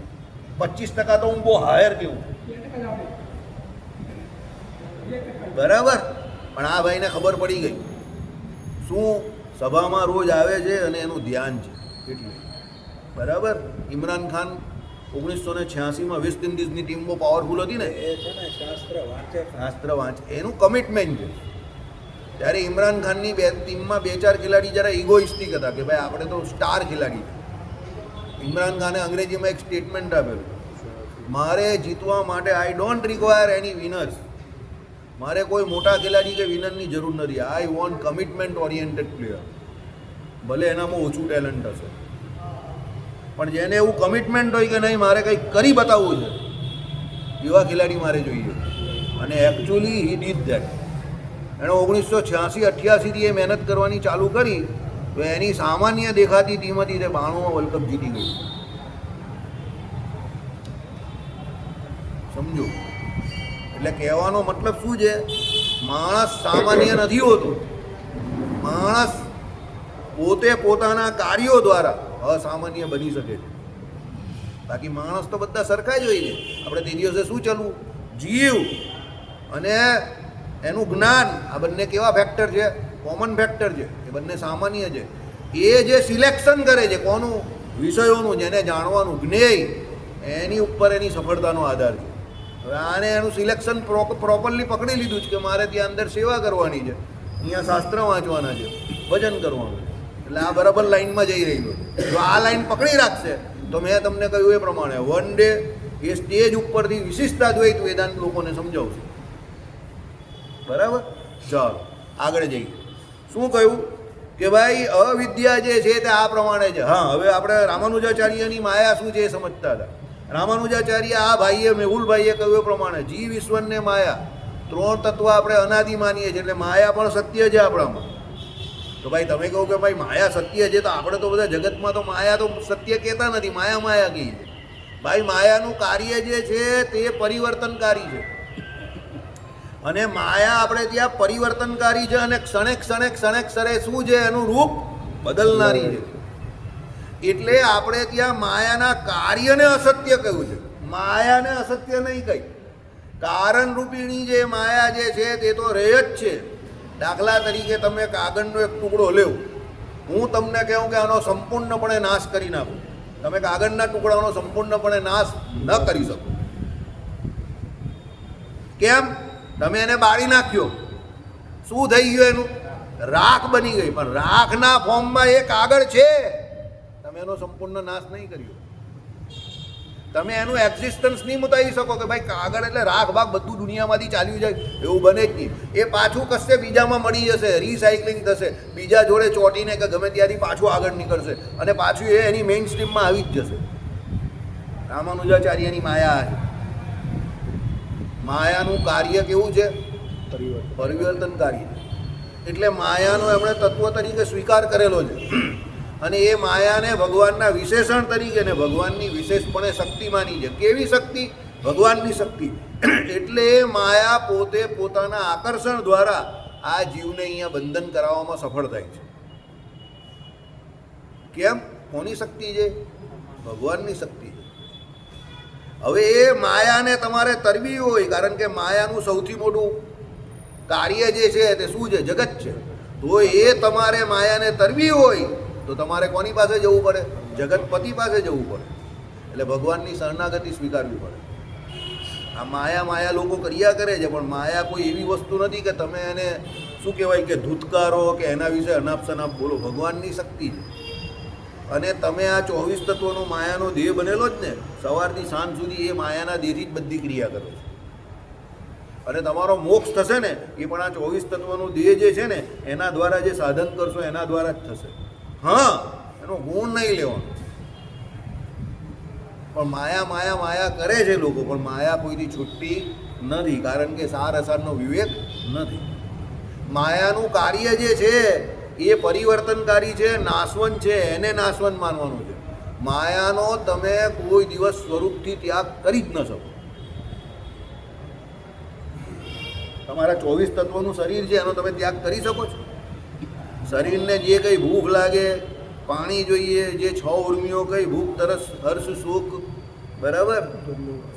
25% તો હું બહુ હાયર કહું. બરાબર? પણ આ ભાઈને ખબર પડી ગઈ. શું? સભામાં રોજ આવે છે અને એનું ધ્યાન છે એટલે. બરાબર? ઇમરાન ખાન 1986માં વેસ્ટ ઇન્ડિઝની ટીમ બહુ પાવરફુલ હતી ને, એ છે ને શાસ્ત્ર વાંચે. એનું કમિટમેન્ટ છે. ત્યારે ઇમરાન ખાનની ટીમમાં 2-4 ખેલાડી જરા ઇગોઇસ્ટિક હતા કે ભાઈ આપણે તો સ્ટાર ખેલાડી છે. ઇમરાન ખાને અંગ્રેજીમાં એક સ્ટેટમેન્ટ આપેલું, મારે જીતવા માટે I don't require any winners. મારે કોઈ મોટા ખેલાડી કે વિનરની જરૂર નથી. I want commitment oriented player. ભલે એનામાં ઓછું ટેલેન્ટ હશે પણ જેને એવું કમિટમેન્ટ હોય કે નહીં મારે કંઈક કરી બતાવવું છે એવા ખેલાડી મારે જોઈએ. અને એકચ્યુઅલી હી ડીડ ધેટ. એણે 1986-88થી એ મહેનત કરવાની ચાલુ કરી તો એની સામાન્ય દેખાતી ટીમ હતી તે 92માં વર્લ્ડ કપ જીતી ગઈ. સમજો? એટલે કહેવાનો મતલબ શું છે? માણસ સામાન્ય નથી હોતો. માણસ પોતે પોતાના કાર્યો દ્વારા અસામાન્ય બની શકે છે. બાકી માણસ તો બધા સરખા જ હોય છે. આપણે તે દિવસે શું ચાલવું? જીવ અને એનું જ્ઞાન, આ બંને કેવા ફેક્ટર છે? કોમન ફેક્ટર છે. એ બંને સામાન્ય છે. એ જે સિલેક્શન કરે છે કોનું, વિષયોનું, જેને જાણવાનું જ્ઞેય, એની ઉપર એની સફળતાનો આધાર છે. હવે આને એનું સિલેક્શન પ્રોપરલી પકડી લીધું છે કે મારે ત્યાં અંદર સેવા કરવાની છે, અહીંયા શાસ્ત્ર વાંચવાના છે, ભજન કરવાનું છે, એટલે આ બરાબર લાઈનમાં જઈ રહેલું છે. જો આ લાઈન પકડી રાખશે તો મેં તમને કહ્યું એ પ્રમાણે વન ડે એ સ્ટેજ ઉપરથી વિશિષ્ટા દ્વૈત વેદાંત લોકોને સમજાવશે. બરાબર? ચાલો આગળ જઈએ. શું કહ્યું કે ભાઈ અવિદ્યા જે છે તે આ પ્રમાણે છે. હા, હવે આપણે રામાનુજાચાર્યની માયા શું છે એ સમજતા હતા. રામાનુજાચાર્ય આ ભાઈએ મેહુલભાઈએ કહ્યું એ પ્રમાણે જીવ ઈશ્વરને માયા ત્રણ તત્વ આપણે અનાદિ માનીએ છીએ, એટલે માયા પણ સત્ય છે આપણામાં. તો ભાઈ તમે કહો કે ભાઈ માયા સત્ય છે, તો આપણે તો બધા જગતમાં તો માયા તો સત્ય કહેતા નથી, માયા માયા કહી છે. ભાઈ માયાનું કાર્ય જે છે તે પરિવર્તનકારી છે, અને માયા આપણે ત્યાં પરિવર્તનકારી છે, અને ક્ષણે ક્ષણે ક્ષણે ક્ષણે શું છે એનું રૂપ બદલનારી છે. એટલે આપણે ત્યાં માયાના કાર્યને અસત્ય કહ્યું છે, માયાને અસત્ય નહીં કહી. કારણ રૂપીણી જે માયા જે છે તે તો રહે જ છે. દાખલા તરીકે તમે કાગળનો એક ટુકડો લેવો, હું તમને કહું કે આનો સંપૂર્ણપણે નાશ કરી નાખો, તમે કાગળના ટુકડાનો સંપૂર્ણપણે નાશ ન કરી શકો. કેમ? તમે એને બાળી નાખ્યો, શું થઈ ગયું? એનું રાખ બની ગઈ. પણ રાખના ફોર્મમાં એ કાગળ છે, તમે એનો સંપૂર્ણ નાશ નહીં કર્યો. તમે એનું એક્ઝિસ્ટન્સ નહીં મુતાવી શકો કે ભાઈ કાગળ એટલે રાખ ભાગ બધું દુનિયામાંથી ચાલ્યું જાય, એવું બને જ નહીં. એ પાછું કશે બીજામાં મળી જશે, રિસાયકલિંગ થશે, બીજા જોડે ચોંટીને કે ગમે ત્યાંથી પાછું આગળ નીકળશે, અને પાછું એ એની મેઇન સ્ટ્રીમમાં આવી જ જશે. રામાનુજાચાર્યની માયા છે. માયાનું કાર્ય કેવું છે? પરિવર્તનકારી. એટલે માયાનો એમણે તત્વ તરીકે સ્વીકાર કરેલો છે, અને એ માયાને ભગવાનના વિશેષણ તરીકે ને ભગવાનની વિશેષપણે શક્તિ માની છે. કેવી શક્તિ? ભગવાનની શક્તિ. એટલે એ માયા પોતે પોતાના આકર્ષણ દ્વારા આ જીવને અહીંયા બંધન કરાવવામાં સફળ થાય છે. કેમ? કોની શક્તિ છે? ભગવાનની શક્તિ છે. હવે એ માયાને તમારે તરવી હોય, કારણ કે માયાનું સૌથી મોટું કાર્ય જે છે તે શું છે? જગત છે. તો એ તમારે માયાને તરવી હોય તો તમારે કોની પાસે જવું પડે? જગતપતિ પાસે જવું પડે. એટલે ભગવાનની શરણાગતિ સ્વીકારવી પડે. આ માયા માયા લોકો કર્યા કરે છે, પણ માયા કોઈ એવી વસ્તુ નથી કે તમે એને શું કહેવાય કે ધૂતકારો કે એના વિશે અનાપ શનાપ બોલો. ભગવાનની શક્તિ છે. અને તમે આ 24 તત્વનો માયાનો દેહ બનેલો જ ને, સવારથી સાંજ સુધી એ માયાના દેહથી જ બધી ક્રિયા કરો છો. અને તમારો મોક્ષ થશે ને એ પણ આ 24 તત્વનો દેહ જે છે ને એના દ્વારા જે સાધન કરશો એના દ્વારા જ થશે. હા, એનો ગુણ નહીં લેવાનો. પણ માયા માયા માયા કરે છે લોકો, પણ માયા કોઈથી છૂટતી નથી, કારણ કે સાર અસારનો વિવેક નથી. માયાનું કાર્ય જે છે એ પરિવર્તનકારી છે, નાશવંત છે, એને નાશવંત માનવાનું છે. માયાનો તમે કોઈ દિવસ સ્વરૂપથી ત્યાગ કરી જ ન શકો. તમારા 24 તત્વોનું શરીર છે એનો તમે ત્યાગ કરી શકો છો? શરીરને જે કંઈ ભૂખ લાગે, પાણી જોઈએ, જે 6 ઉર્મિઓ કંઈ ભૂખ, તરસ, હર્ષ, સુખ, બરાબર,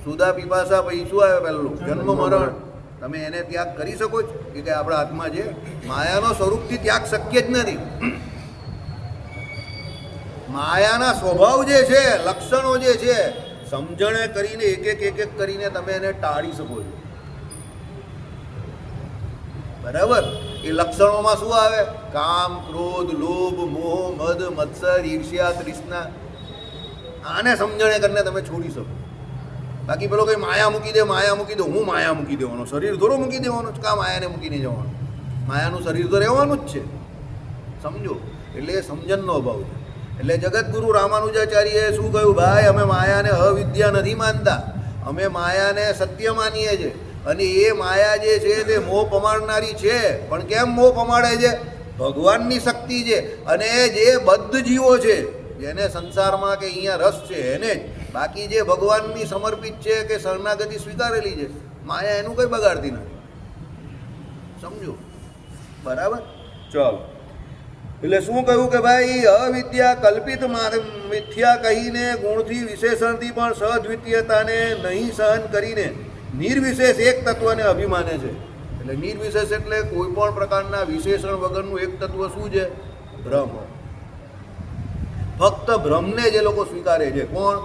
સુધા પીપાસા, પૈસું આવે પહેલું, જન્મ મરણ, તમે એને ત્યાગ કરી શકો છો? કે આપણા હાથમાં છે? માયાનો સ્વરૂપથી ત્યાગ શક્ય જ નથી. માયાના સ્વભાવ જે છે, લક્ષણો જે છે, સમજણે કરીને એક એક કરીને તમે એને ટાળી શકો છો. બરાબર? એ લક્ષણોમાં શું આવે? કામ, ક્રોધ, લોભ, મોહ, મદ, મત્સર, ઈર્ષ્યા, તૃષ્ણા. આને સમજણે કરીને તમે છોડી શકો. બાકી પેલો કંઈ માયા મૂકી દે, માયા મૂકી દો, હું માયા મૂકી દેવાનો, શરીર થોડો મૂકી દેવાનો છે, કાં માયાને મૂકીને જવાનું? માયાનું શરીર તો રહેવાનું જ છે. સમજો? એટલે એ સમજણનો અભાવ છે. એટલે જગતગુરુ રામાનુજાચાર્યએ શું કહ્યું? ભાઈ, અમે માયાને અવિદ્યા નથી માનતા, અમે માયાને સત્ય માનીએ છીએ. અને એ માયા જે છે તે મોહ પમાડનારી છે. પણ કેમ મોહ પમાડે છે? ભગવાનની શક્તિ છે. અને જે બદ્ધ જીવો છે, જેને સંસારમાં કે અહીંયા રસ છે એને જ, બાકી જે ભગવાનની સમર્પિત છે કે શરણાગતિ સ્વીકારેલી છે, માયા એનું કંઈ બગાડતી નથી. સમજો? બરાબર? ચાલો. એટલે શું કહ્યું કે ભાઈ અવિદ્યા કલ્પિત મિથ્યા કહીને ગુણથી વિશેષણથી પણ સદ્વિતીયતાને નહીં સહન કરીને નિર્વિશેષ એક તત્વને અભિમાને છે. એટલે નિર્વિશેષ એટલે કોઈ પણ પ્રકારના વિશેષણ વગરનું એક તત્વ શું છે? બ્રહ્મ. ફક્ત બ્રહ્મને જ એ લોકો સ્વીકારે છે. કોણ?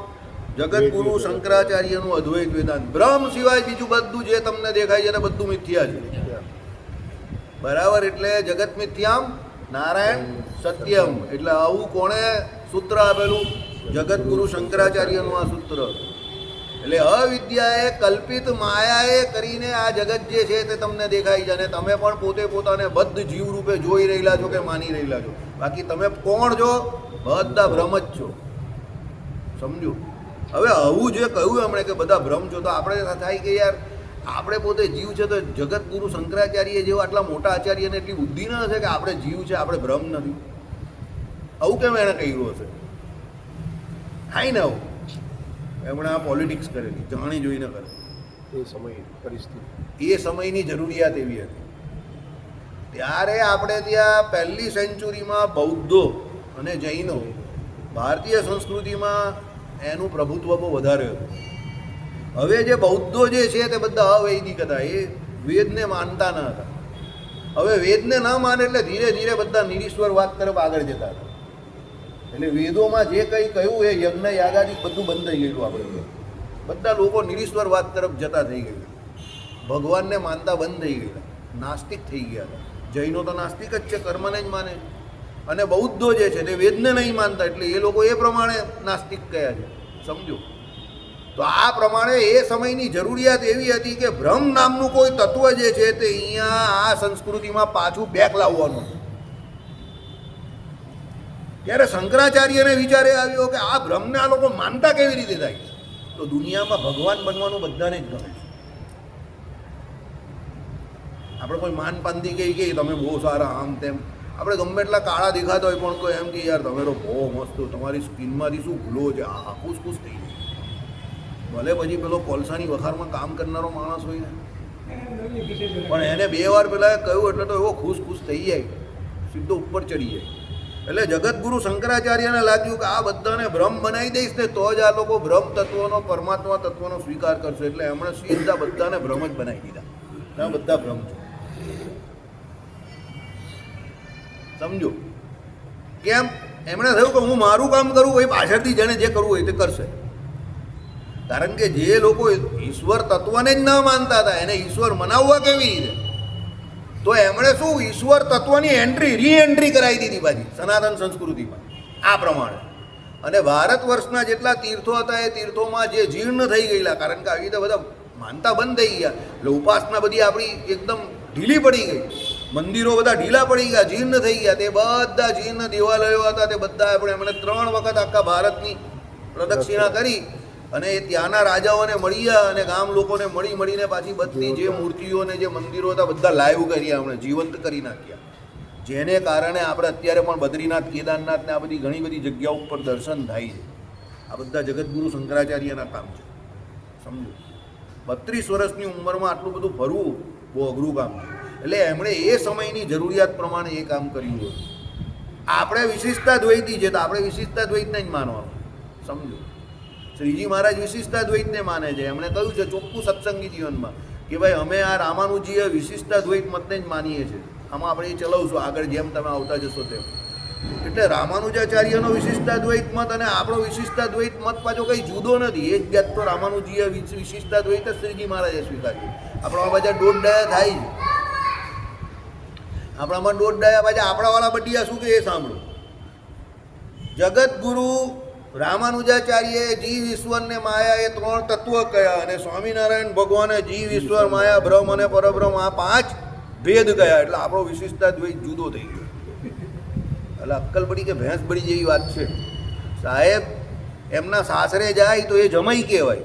જગતગુરુ શંકરાચાર્યનું અદ્વૈત વેદાંત. બ્રહ્મ સિવાય બીજું બધું જે તમને દેખાય છે ને બધું મિથ્યા છે. બરાબર? એટલે જગત મિથ્યામ નારાયણ સત્યમ. એટલે આવું કોણે સૂત્ર આપેલું? જગતગુરુ શંકરાચાર્યનું આ સૂત્ર. એટલે અવિદ્યાએ કલ્પિત માયાએ કરીને આ જગત જે છે તે તમને દેખાય છે અને તમે પણ પોતે પોતાને બદ્ધ જીવ રૂપે જોઈ રહેલા છો કે માની રહેલા છો. બાકી તમે કોણ છો? બધા ભ્રમ જ છો. સમજો? હવે આવું જે કહ્યું એમણે કે બધા ભ્રમ છો, તો આપણે થાય કે યાર આપણે પોતે જીવ છે, તો જગતગુરુ શંકરાચાર્ય જેવા આટલા મોટા આચાર્યને એટલી બુદ્ધિ ન હશે કે આપણે જીવ છે, આપણે ભ્રમ નથી? આવું કેમ એણે કહ્યું હશે? થાય ને આવું? એમણે આ પોલિટિક્સ કરેલી, જાણી જોઈને કરે. એ સમય પરિસ્થિતિ, એ સમયની જરૂરિયાત એવી હતી. ત્યારે આપણે ત્યાં પહેલી સેન્ચુરીમાં બૌદ્ધો અને જૈનો, ભારતીય સંસ્કૃતિમાં એનું પ્રભુત્વ બહુ વધારે હતું. હવે જે બૌદ્ધો જે છે તે બધા અવૈદિક હતા, એ વેદને માનતા ન હતા. હવે વેદને ન માને એટલે ધીરે ધીરે બધા નિરીશ્વરવાદ તરફ આગળ જતા હતા. એટલે વેદોમાં જે કંઈ કહ્યું એ યજ્ઞ યાગાદિ બધું બંધ થઈ ગયેલું. આપણે બધા લોકો નિરીશ્વરવાદ તરફ જતા થઈ ગયા, ભગવાનને માનતા બંધ થઈ ગયા, નાસ્તિક થઈ ગયા હતા. જૈનો તો નાસ્તિક જ છે, કર્મને જ માને. અને બૌદ્ધો જે છે તે વેદને નહીં માનતા, એટલે એ લોકો એ પ્રમાણે નાસ્તિક કયા છે. સમજો? તો આ પ્રમાણે એ સમયની જરૂરિયાત એવી હતી કે બ્રહ્મ નામનું કોઈ તત્વ જે છે તે અહીંયા આ સંસ્કૃતિમાં પાછું બેક લાવવાનું. ત્યારે શંકરાચાર્યને વિચારે આવ્યો કે આ બ્રહ્મને આ લોકો માનતા કેવી રીતે થાય? તો દુનિયામાં ભગવાન બનવાનું બધાને જ ગમે. આપણે કોઈ માનપાનથી કહીએ તમે બહુ સારા આમ તેમ, આપણે ગમે એટલા કાળા દેખાતા હોય પણ કોઈ એમ કે યાર તમે તો બહુ મસ્ત, તમારી સ્કિનમાંથી શું ગ્લો છે, આ ખુશ થઈ જાય. ભલે પછી પેલો કોલસાની વખારમાં કામ કરનારો માણસ હોય ને, પણ એને 2 વાર પહેલાં કહ્યું એટલે તો એવો ખુશ થઈ જાય, સીધો ઉપર ચડી જાય. એટલે જગતગુરુ શંકરાચાર્યને લાગ્યું કે આ બધાને બ્રહ્મ બનાવી દઈશ ને તો જ આ લોકો બ્રહ્મ તત્વનો, પરમાત્મા તત્વનો સ્વીકાર કરશે. એટલે એમણે સીધા બધાને બ્રહ્મ જ બનાવી દીધા. તમે બધા બ્રહ્મ છો. સમજો? કેમ? એમણે થયું કે હું મારું કામ કરું, ભાઈ પાછળથી જેને જે કરવું હોય તે કરશે. કારણ કે જે લોકો ઈશ્વર તત્વને જ ન માનતા હતા એને ઈશ્વર મનાવવા કેવી રીતે? તો એમણે શું ઈશ્વર તત્વની રીએન્ટ્રી કરાવી દીધી પાછી સનાતન સંસ્કૃતિમાં આ પ્રમાણે. અને ભારત વર્ષના જેટલા તીર્થો હતા એ તીર્થોમાં જે જીર્ણ થઈ ગયેલા, કારણ કે આવી રીતે બધા માનતા બંધ થઈ ગયા, એટલે ઉપાસના બધી આપણી એકદમ ઢીલી પડી ગઈ, મંદિરો બધા ઢીલા પડી ગયા, જીર્ણ થઈ ગયા. તે બધા જીર્ણ દેવાલયો હતા તે બધા એમણે 3 વખત આખા ભારતની પ્રદક્ષિણા કરી અને ત્યાંના રાજાઓને મળ્યા અને ગામ લોકોને મળીને પાછી બધી જે મૂર્તિઓ અને જે મંદિરો હતા બધા લાઈવ કર્યા, એમણે જીવંત કરી નાખ્યા. જેને કારણે આપણે અત્યારે પણ બદ્રીનાથ, કેદારનાથ ને આ બધી ઘણી બધી જગ્યાઓ ઉપર દર્શન થાય છે. આ બધા જગતગુરુ શંકરાચાર્યના કામ છે. સમજો? 32 વર્ષની ઉંમરમાં આટલું બધું ફરવું બહુ અઘરું કામ છે. એટલે એમણે એ સમયની જરૂરિયાત પ્રમાણે એ કામ કર્યું હતું. આપણે વિશિષ્ટા દ્વૈતી છે તો આપણે વિશિષ્ટા દ્વૈતને જ માનવાનું. સમજો? શ્રીજી મહારાજ વિશિષ્ટા દ્વૈતને માને છે. એમણે કહ્યું છે ચોખ્ખું સત્સંગી જીવનમાં કે ભાઈ અમે આ રામાનુજીએ વિશિષ્ટા દ્વૈત મતને જ માનીએ છીએ. આમાં આપણે એ ચલાવશું આગળ જેમ તમે આવતા જશો તેમ. એટલે રામાનુજાચાર્યનો વિશિષ્ટાદ્વૈત મત અને આપણો વિશિષ્ટાદ્વૈત મત પાછો કંઈ જુદો નથી. એ જ જાત તો રામાનુજીય વિશિષ્ટાદ્વૈત જ શ્રીજી મહારાજે સ્વીકાર્યું. આપણામાં પાછા 1.5 ડાયા થાય છે. આપણામાં 1.5 ડાયા પાછા આપણાવાળા બટિયા શું કે એ સાંભળો. જગતગુરુ રામાનુજાચાર્યે જીવ ઈશ્વરને માયા એ 3 તત્વ કયા અને સ્વામિનારાયણ ભગવાને જીવ ઈશ્વર માયા બ્રહ્મ અને પરબ્રહ્મ આ 5 ભેદ કયા. એટલે આપણો વિશિષ્ટાદ્વૈત જુદો થઈ ગયો. એટલે અક્કલ પડી કે ભેંસ પડી જેવી વાત છે. સાહેબ એમના સાસરે જાય તો એ જમાઈ કહેવાય,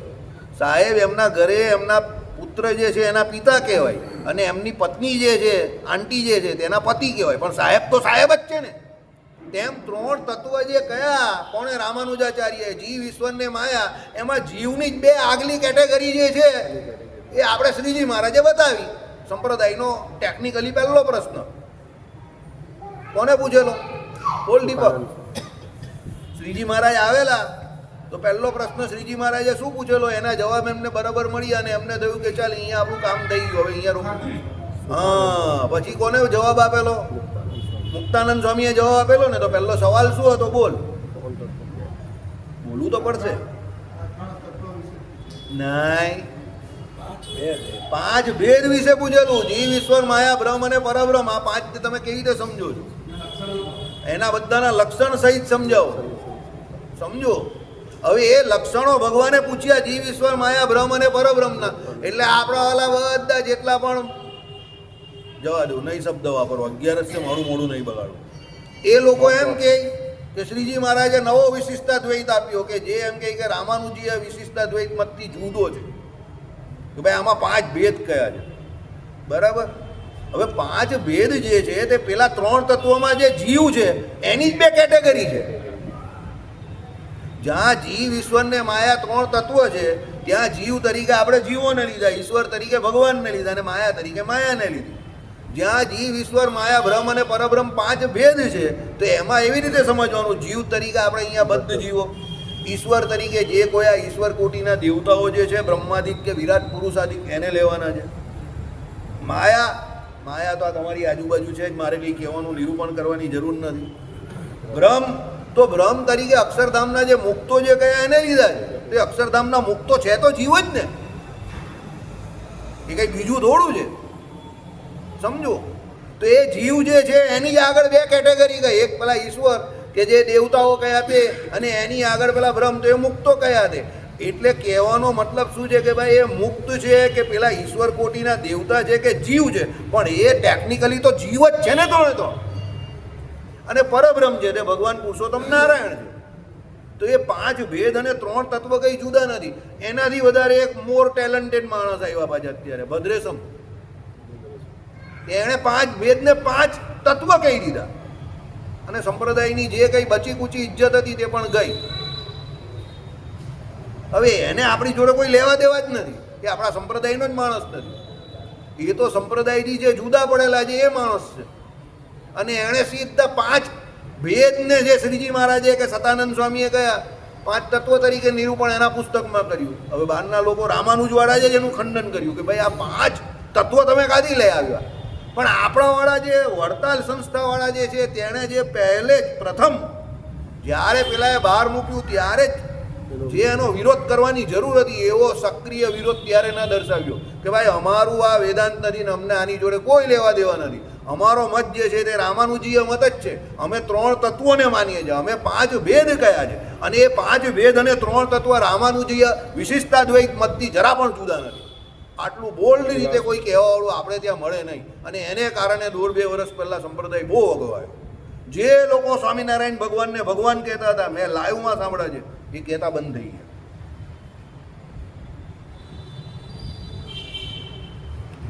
સાહેબ એમના ઘરે એમના પુત્ર જે છે એના પિતા કહેવાય, અને એમની પત્ની જે છે આંટી જે છે તેના પતિ કહેવાય. પણ સાહેબ તો સાહેબ જ છે ને. તેમ 3 તત્વ જે કયા કોણે? રામાનુજાચાર્ય. જીવ ઈશ્વરને માયા, એમાં જીવની જ 2 આગલી કેટેગરી જે છે એ આપણે શ્રીજી મહારાજે બતાવી. સંપ્રદાયનો ટેકનિકલી પહેલો પ્રશ્ન કોને પૂછેલો? બોલ દીપક. શ્રીજી મહારાજ આવેલા તો પહેલો પ્રશ્ન શ્રીજી મહારાજે શું પૂછેલો? એના જવાબ એમને બરાબર મળી અને એમને થયું કે ચાલ અહીંયા આપણું કામ થઈ ગયું, હવે અહીંયા રોકવું. હા, પછી કોને જવાબ આપેલો? મુક્તાનંદ સ્વામીએ જવાબ આપેલો ને. તો પહેલો સવાલ શું હતો? બોલ. બોલવું તો પડશે. નહીં, પાંચ ભેદ વિશે પૂછેલું. જીવ, ઈશ્વર, માયા, બ્રહ્મ અને પરબ્રહ્મ. આ પાંચ તમે કેવી રીતે સમજો છો? એના બધાના લક્ષણ સહિત સમજાવો. સમજો. હવે એ લક્ષણો ભગવાને પૂછ્યા જીવ, ઈશ્વર, માયા, બ્રહ્મ અને પરબ્રહ્મના. એટલે આપણા વાલા બધા જેટલા પણ જવા દો, નહીં શબ્દ વાપરો, 11 છે મારું મોડું નહીં બગાડું. એ લોકો એમ કહે કે શ્રીજી મહારાજે નવો વિશિષ્ટાદ્વૈત આપ્યો, કે જે એમ કહે કે રામાનુજીએ વિશિષ્ટાદ્વૈત મતથી જુદો છે, કે ભાઈ આમાં પાંચ ભેદ કયા છે. બરાબર. હવે પાંચ ભેદ જે છે તે પેલા 3 તત્વોમાં જે જીવ છે એની જ 2 કેટેગરી છે. જ્યાં જીવ, ઈશ્વર ને માયા 3 તત્વો છે ત્યાં જીવ તરીકે આપણે જીવોને લીધા, ઈશ્વર તરીકે ભગવાનને લીધા અને માયા તરીકે માયાને લીધી. જ્યાં જીવ, ઈશ્વર, માયા, બ્રહ્મ અને પરબ્રહ્મ 5 ભેદ છે તો એમાં એવી રીતે સમજવાનું, જીવ તરીકે આપણે અહીંયા બદ્ધ જીવો, ઈશ્વર તરીકે જે કોઈ આ ઈશ્વર કોટીના દેવતાઓ જે છે બ્રહ્માદિક કે વિરાટ પુરુષાદિક એને લેવાના છે. માયા તો આ તમારી આજુબાજુ છે જ, મારે કંઈ કહેવાનું નિરૂપણ કરવાની જરૂર નથી. બ્રહ્મ તો બ્રહ્મ તરીકે અક્ષરધામના જે મુક્તો જે કયા એને લીધા છે. તે અક્ષરધામના મુક્તો છે તો જીવ જ ને, એ કંઈ બીજું થોડું છે. સમજો. તો એ જીવ જે છે એની આગળ 2 કેટેગરી ગઈ. એક પેલા ઈશ્વર કે જે દેવતાઓ કયા તે, અને એની આગળ પેલા બ્રહ્મ તો એ મુક્તો કયા તે. એટલે કહેવાનો મતલબ શું છે કે ભાઈ એ મુક્ત છે કે પેલા ઈશ્વર કોટીના દેવતા છે કે જીવ છે, પણ એ ટેકનિકલી તો જીવ જ છે ને. તો અને પરબ્રહ્મ છે તે ભગવાન પુરુષોત્તમ નારાયણ છે. તો એ 5 ભેદ અને 3 તત્વ કંઈ જુદા નથી. એનાથી વધારે એક મોર ટેલેન્ટેડ માણસ આવ્યા પાછા અત્યારે, ભદ્રેશમ. એણે 5 ભેદને 5 તત્વ કહી દીધા, અને સંપ્રદાયની જે કંઈ બચી કૂચી ઇજ્જત હતી તે પણ ગઈ. હવે એને આપણી જોડે કોઈ લેવા દેવા જ નથી, કે આપણા સંપ્રદાયનો જ માણસ નથી. એ તો સંપ્રદાયથી જે જુદા પડેલા છે એ માણસ છે. અને એણે સીધા 5 ભેદને જે શ્રીજી મહારાજે કે સતાનંદ સ્વામીએ કયા 5 તત્વ તરીકે નિરૂપણ એના પુસ્તકમાં કર્યું. હવે બહારના લોકો રામાનુજવાળા છે એનું ખંડન કર્યું કે ભાઈ આ 5 તત્વ તમે કાઢી લઈ આવ્યા. પણ આપણાવાળા જે વડતાલ સંસ્થાવાળા જે છે તેણે જે પહેલે જ પ્રથમ જ્યારે પેલાએ બહાર મૂક્યું ત્યારે જ જે એનો વિરોધ કરવાની જરૂર હતી એવો સક્રિય વિરોધ ત્યારે ન દર્શાવ્યો કે ભાઈ અમારું આ વેદાંત નથી ને અમને આની જોડે કોઈ લેવા દેવા નથી. અમારો મત જે છે તે રામાનુજીય મત જ છે. અમે 3 તત્વોને માનીએ છીએ. અમે 5 ભેદ કયા છે, અને એ 5 ભેદ અને 3 તત્વ રામાનુજીય વિશિષ્ટાદ્વૈત મતથી જરા પણ જુદા નથી. આટલું બોલ્ડ રીતે કોઈ કહેવાવાળું આપણે ત્યાં મળે નહીં. અને એને કારણે 1.5-2 વર્ષ પહેલાં સંપ્રદાય બહુ અગવાયો. જે લોકો સ્વામિનારાયણ ભગવાનને ભગવાન કહેતા હતા, મેં લાઈવમાં સાંભળ્યા છે, એ કહેતા બંધ થઈ ગયા.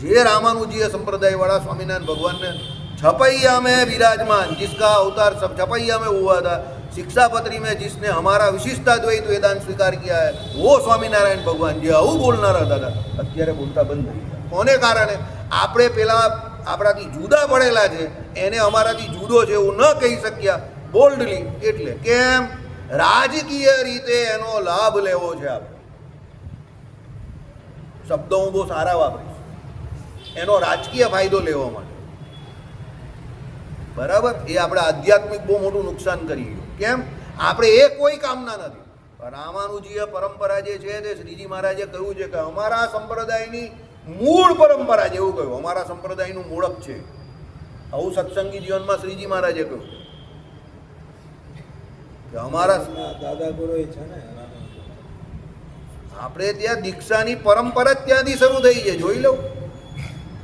જે રામાનુજીય સંપ્રદાયવાળા સ્વામિનારાયણ ભગવાનને छपैया में विराजमान जिसका अवतार सब छपैया में हुआ था, शिक्षापत्री में जिसने हमारा विशिष्टाद्वैत वेदांत स्वीकार किया है वो स्वामीनारायण भगवान જે આવું બોલનારા હતા અત્યારે બોલતા બંધ થઈ ગયા. કોને કારણે? આપણે પેલા આપણાથી જુદા પડેલા છે એને અમારાથી જુદો છે એવું ન કહી શક્યા બોલ્ડલી. એટલે કેમ? રાજકીય રીતે એનો લાભ લેવો છે. આપણે શબ્દો હું બહુ સારા વાપરીશ, એનો રાજકીય ફાયદો લેવા માટે. બરાબર? એ આપણે આધ્યાત્મિક બહુ મોટું નુકસાન કરી ગયું. કેમ? આપણે એ કોઈ કામના નથી. રામાનુજીય પરંપરા જે છે તે શ્રીજી મહારાજે કહ્યું છે કે અમારા સંપ્રદાયની મૂળ પરંપરા જેવું કહ્યું, અમારા સંપ્રદાયનું મૂળ જ છે. આવું સત્સંગી જીવનમાં શ્રીજી મહારાજે કહ્યું કે અમારા દાદા ગુરુ છે ને, આપણે ત્યાં દીક્ષાની પરંપરા જ ત્યાંથી શરૂ થઈ છે. જોઈ લઉં,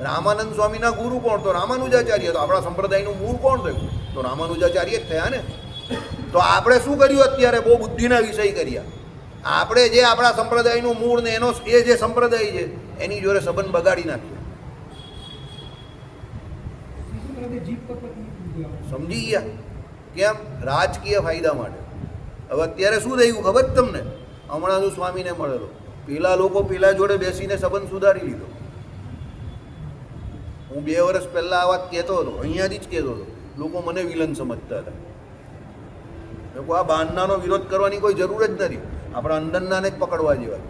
રામાનંદ સ્વામીના ગુરુ કોણ? તો રામાનુજાચાર્ય. તો આપણા સંપ્રદાયનું મૂળ કોણ થયું? તો રામાનુજાચાર્ય જ થયા ને. તો આપણે શું કર્યું અત્યારે? બહુ બુદ્ધિના વિષય કર્યા. આપણે જે આપણા સંપ્રદાયનું મૂળ ને એનો એ જે સંપ્રદાય છે એની જોડે સંબંધ બગાડી નાખ્યો. સમજી ગયા? કેમ? રાજકીય ફાયદા માટે. હવે અત્યારે શું થયું ખબર જ તમને? હમણાં હું સ્વામીને મળેલો, પેલા લોકો પેલા જોડે બેસીને સંબંધ સુધારી લીધો. હું 2 વર્ષ પહેલાં આ વાત કહેતો હતો, અહીંયાથી જ કહેતો હતો. લોકો મને વિલન સમજતા હતા. લોકો આ બહારનાનો વિરોધ કરવાની કોઈ જરૂર જ નથી, આપણા અંદરનાને જ પકડવા જેવા.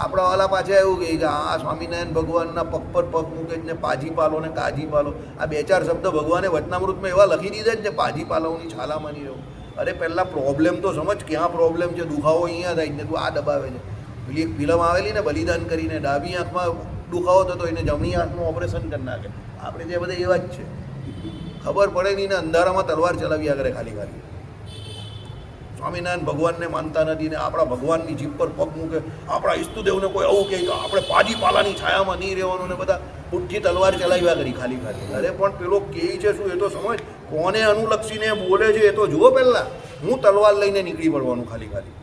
આપણા વાલા પાછા એવું કહે કે આ સ્વામિનારાયણ ભગવાનના પગ પર પગ મૂકે જ ને પાજી પાલો ને કાજી પાલો. આ 2-4 શબ્દ ભગવાને વચનામૃતમાં એવા લખી દીધા જ ને પાજી પાલોની છાલામાની રહેવું. અરે પહેલાં પ્રોબ્લેમ તો સમજ ક્યાં પ્રોબ્લેમ છે. દુખાવો અહીંયા થાય ને તું આ દબાવે છે. પેલી એક ફિલ્મ આવેલી ને બલિદાન કરીને, ડાબી આંખમાં દુખાવો થતો એને જમણી આંખનું ઓપરેશન કરી નાખે. આપણે જે બધા એવા જ છે, ખબર પડે નહીં ને અંધારામાં તલવાર ચલાવ્યા કરે ખાલી ખાલી. સ્વામિનારાયણ ભગવાનને માનતા નથી ને આપણા ભગવાનની જીભ પર પગ મૂકે. આપણા ઈષ્ટદેવને કોઈ આવું કહે તો આપણે પાજીપાલાની છાયામાં નહીં રહેવાનું ને બધા પુઠ્ઠી તલવાર ચલાવ્યા કરી ખાલી ખાલી. અરે પણ પેલો કહે છે શું એ તો સમજ, કોને અનુલક્ષીને બોલે છે એ તો જુઓ પહેલાં. હું તલવાર લઈને નીકળી પડવાનું ખાલી ખાલી,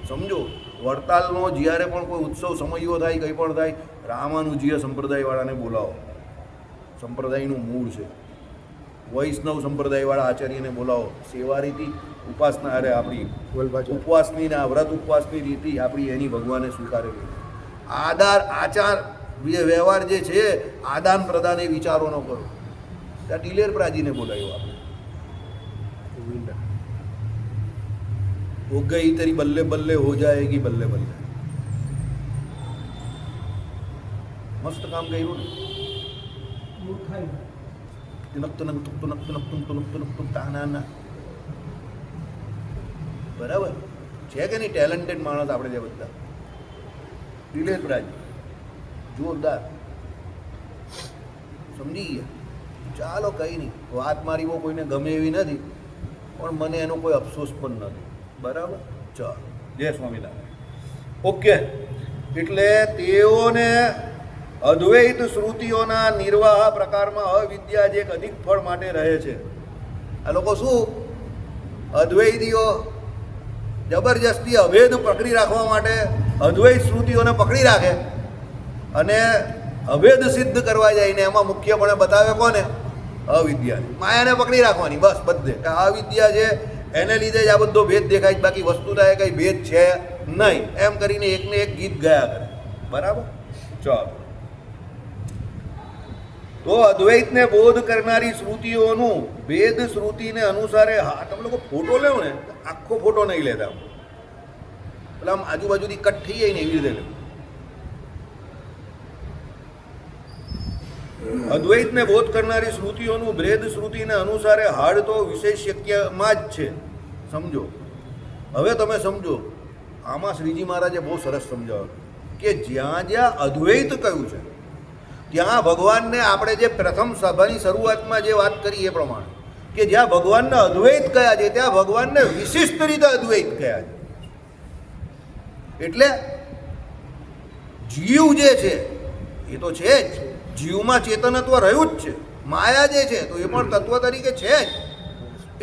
સમજો. વડતાલનો જ્યારે પણ કોઈ ઉત્સવ સમયો થાય, કંઈ પણ થાય, રામાનુજીય સંપ્રદાયવાળાને બોલાવો. સંપ્રદાયનું મૂળ છે. વૈષ્ણવ સંપ્રદાયવાળા આચાર્યને બોલાવો. સેવારીતિ ઉપાસના, અરે આપણી ઉપવાસની ને વ્રત ઉપવાસની રીતિ આપણી એની ભગવાને સ્વીકારેલી. આચાર વ્યવહાર જે છે, આદાન પ્રદાન એ વિચારો ન કરો. ત્યાં ડિલેર પ્રાજીને બોલાવ્યો આપણે. હો ગઈ તેરી બલ્લે બલ્લે હો જાએગી બલ્લે બલ્લે. મસ્ત કામ કર્યું ને. બરાબર છે કે નહીં? ટેલેન્ટેડ માણસ આપણે જે બધા. દિલેશ રાજ જોરદાર, સમજી ગયા. ચાલો કંઈ નહીં, વાત મારી બહુ કોઈને ગમે એવી નથી, પણ મને એનો કોઈ અફસોસ પણ નથી. બરાબર, ચાલો. જય સ્વામિનારાયણ. ઓકે, એટલે તેઓને અદ્વૈત શ્રુતિઓના નિર્વાહ પ્રકારમાં અવિદ્યા જે એક અધિક ફળ માટે રહે છે. આ લોકો શું અદ્વૈતીઓ જબરજસ્તી અભેદ પકડી રાખવા માટે અદ્વૈત શ્રુતિઓને પકડી રાખે અને અભેદ સિદ્ધ કરવા જાય ને એમાં મુખ્યપણે બતાવે કોને? અવિદ્યાને. માયાને પકડી રાખવાની બસ બધે. અવિદ્યા છે એને લીધે જ આ બધો ભેદ દેખાય, બાકી વસ્તુતા એ કંઈ ભેદ છે નહીં, એમ કરીને એકને એક ગીત ગાયા કરે. બરાબર, ચાલો. તો અદ્વૈતને બોધ કરનારી શ્રુતિઓનું ભેદ શ્રુતિને અનુસારે, હા તમે લોકો ફોટો લેવો ને, આખો ફોટો નહીં લેતા, પેલા આમ આજુબાજુથી કટ થઈ જાય ને એવી રીતે લેવું. અદ્વૈતને બોધ કરનારી શ્રુતિઓનું ભેદ શ્રુતિને અનુસારે હાડ તો વિશેષ શક્યમાં જ છે. સમજો. હવે તમે સમજો, આમાં શ્રીજી મહારાજે બહુ સરસ સમજાવ્યું કે જ્યાં જ્યાં અદ્વૈત કયું છે ત્યાં ભગવાનને આપણે જે પ્રથમ સભાની શરૂઆતમાં જે વાત કરી એ પ્રમાણે કે જ્યાં ભગવાનને અદ્વૈત કયા છે ત્યાં ભગવાનને વિશિષ્ટ રીતે અદ્વૈત કયા છે. એટલે જીવ જે છે એ તો છે જ, જીવમાં ચેતનત્વ રહ્યું જ છે. માયા જે છે તો એ પણ તત્વ તરીકે છે જ.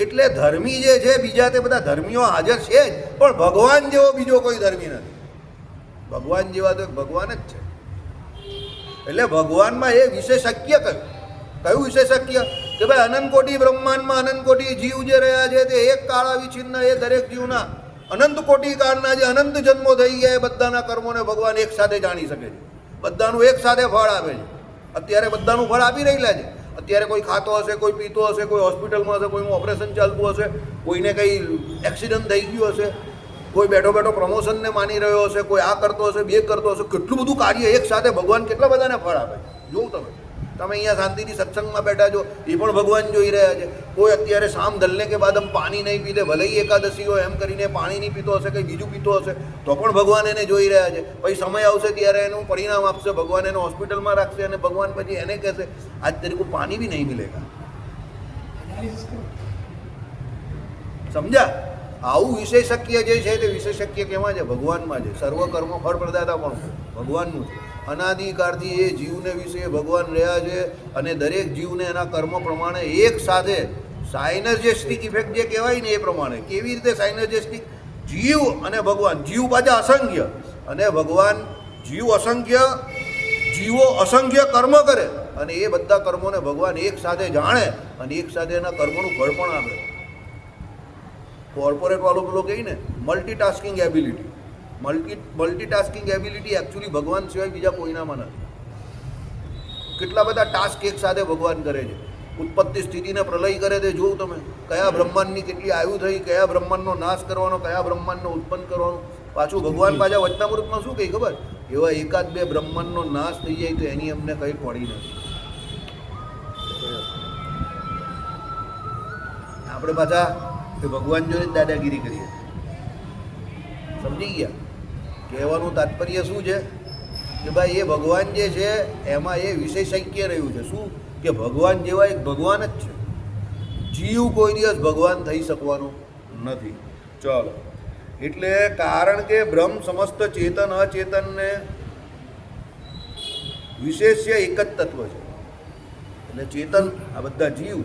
એટલે ધર્મી જે છે બીજા તે બધા ધર્મીઓ હાજર છે જ, પણ ભગવાન જેવો બીજો કોઈ ધર્મી નથી. ભગવાન જેવા તો ભગવાન જ છે. એટલે ભગવાનમાં એ વિશેષજ્ઞ કયું વિશેષજ્ઞ કે ભાઈ અનંત બ્રહ્માંડમાં અનંત જીવ જે રહ્યા છે તે એક કાળ અવિચ્છિન્ન એ દરેક જીવના અનંત કોટી કાળના જે અનંત જન્મો થઈ ગયા એ બધાના કર્મોને ભગવાન એક સાથે જાણી શકે છે. બધાનું એક સાથે ફળ આપે છે. અત્યારે બધાનું ફળ આપી રહેલા છે. અત્યારે કોઈ ખાતો હશે, કોઈ પીતો હશે, કોઈ હોસ્પિટલમાં હશે, કોઈનું ઓપરેશન ચાલતું હશે, કોઈને કંઈ એક્સિડન્ટ થઈ ગયું હશે, કોઈ બેઠો બેઠો પ્રમોશનને માની રહ્યો હશે, કોઈ આ કરતો હશે, બે કરતો હશે. કેટલું બધું કાર્ય એક સાથે ભગવાન કેટલા બધાને ફળ આપે છે. જોઉં તમે અહીંયા શાંતિથી સત્સંગમાં બેઠા છો એ પણ ભગવાન જોઈ રહ્યા છે. કોઈ અત્યારે શામ ઢલને કે બાદ પાણી નહીં પીતે, ભલે એકાદશી હોય એમ કરીને પાણી નહીં પીતો હશે, કંઈ બીજું પીતો હશે, તો પણ ભગવાન એને જોઈ રહ્યા છે. પછી સમય આવશે ત્યારે એનું પરિણામ આપશે, ભગવાન એને હોસ્પિટલમાં રાખશે અને ભગવાન પછી એને કહેશે આજ તેરે કો પાણી બી નહીં મિલેગા. સમજ્યા? આવું વિશેષજ્ઞ જે છે તે વિશેષજ્ઞ કેમાં છે? ભગવાનમાં છે. સર્વ કર્મ ફળ પ્રદાતા પણ ભગવાનનું છે. અનાદિકાળથી એ જીવને વિશે ભગવાન રહ્યા છે અને દરેક જીવને એના કર્મ પ્રમાણે એક સાથે સાયનર્જેસ્ટિક ઇફેક્ટ જે કહેવાય ને એ પ્રમાણે. કેવી રીતે સાયનર્જેસ્ટિક? જીવ અને ભગવાન, જીવ પાછા અસંખ્ય અને ભગવાન જીવ અસંખ્ય, જીવો અસંખ્ય કર્મ કરે અને એ બધા કર્મોને ભગવાન એક સાથે જાણે અને એક સાથે એના કર્મોનું ફળ પણ આપે. કોર્પોરેટ વાળો પેલો કહે ને multitasking ability, multitasking ability actually ભગવાન સિવાય બીજા કોઈનામાં નથી. કેટલા બધા ટાસ્ક એક સાથે ભગવાન કરે છે. ઉત્પત્તિ સ્થિતિને પ્રલય કરે તે જોવું તમે. કયા બ્રહ્માંડની કેટલી આયુ થઈ, કયા બ્રહ્માંડનો નાશ કરવાનો, કયા બ્રહ્માંડનો ઉત્પન્ન કરવાનો. પાછું ભગવાન પાછા વચનામૃતમાં શું કહે ખબર? એવા એકાદ બે બ્રહ્માંડનો નાશ થઈ જાય તો એની અમને કંઈ પડી નથી. આપણે પાછા કે ભગવાન જોડે જ દાદાગીરી કરીએ. સમજી ગયા? કહેવાનું તાત્પર્ય શું છે કે ભાઈ એ ભગવાન જે છે એમાં એ વિશેષૈક્ય રહ્યું છે. શું કે ભગવાન જેવા એક ભગવાન જ છે. જીવ કોઈ દિવસ ભગવાન થઈ શકવાનો નથી. ચાલો, એટલે કારણ કે બ્રહ્મ સમસ્ત ચેતન અચેતનને વિશેષ્ય એક જ તત્વ છે. એટલે ચેતન આ બધા જીવ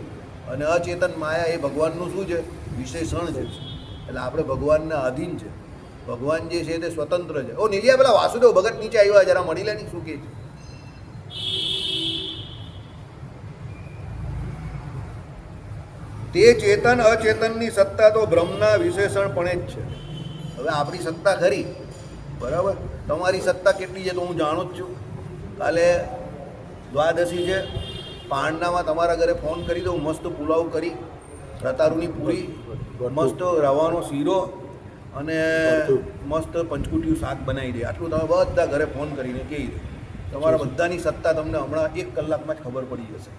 અને અચેતન માયા એ ભગવાનનું શું છે? વિશેષણ છે. એટલે આપણે ભગવાનના અધીન છે. ભગવાન જે છે તે સ્વતંત્ર છે. ઓ નીલિયા, પેલા વાસુદેવ ભગત નીચે આવ્યા, જરા મળી લે ની, શું કહે છે? તે ચેતન અચેતનની સત્તા તો બ્રહ્મના વિશેષણપણે જ છે. હવે આપણી સત્તા ખરી, બરાબર? તમારી સત્તા કેટલી છે તો હું જાણું જ છું. કાલે દ્વાદશી છે, પાણનામાં તમારા ઘરે ફોન કરી દઉં, મસ્ત પુલાવ કરી, રતારુની પૂરી, મસ્ત રવાનો શીરો અને મસ્ત પંચકુટિયું શાક બનાવી દે. આટલું તમે બધા ઘરે ફોન કરીને કહી દે. તમારા બધાની સત્તા તમને હમણાં 1 કલાકમાં જ ખબર પડી જશે.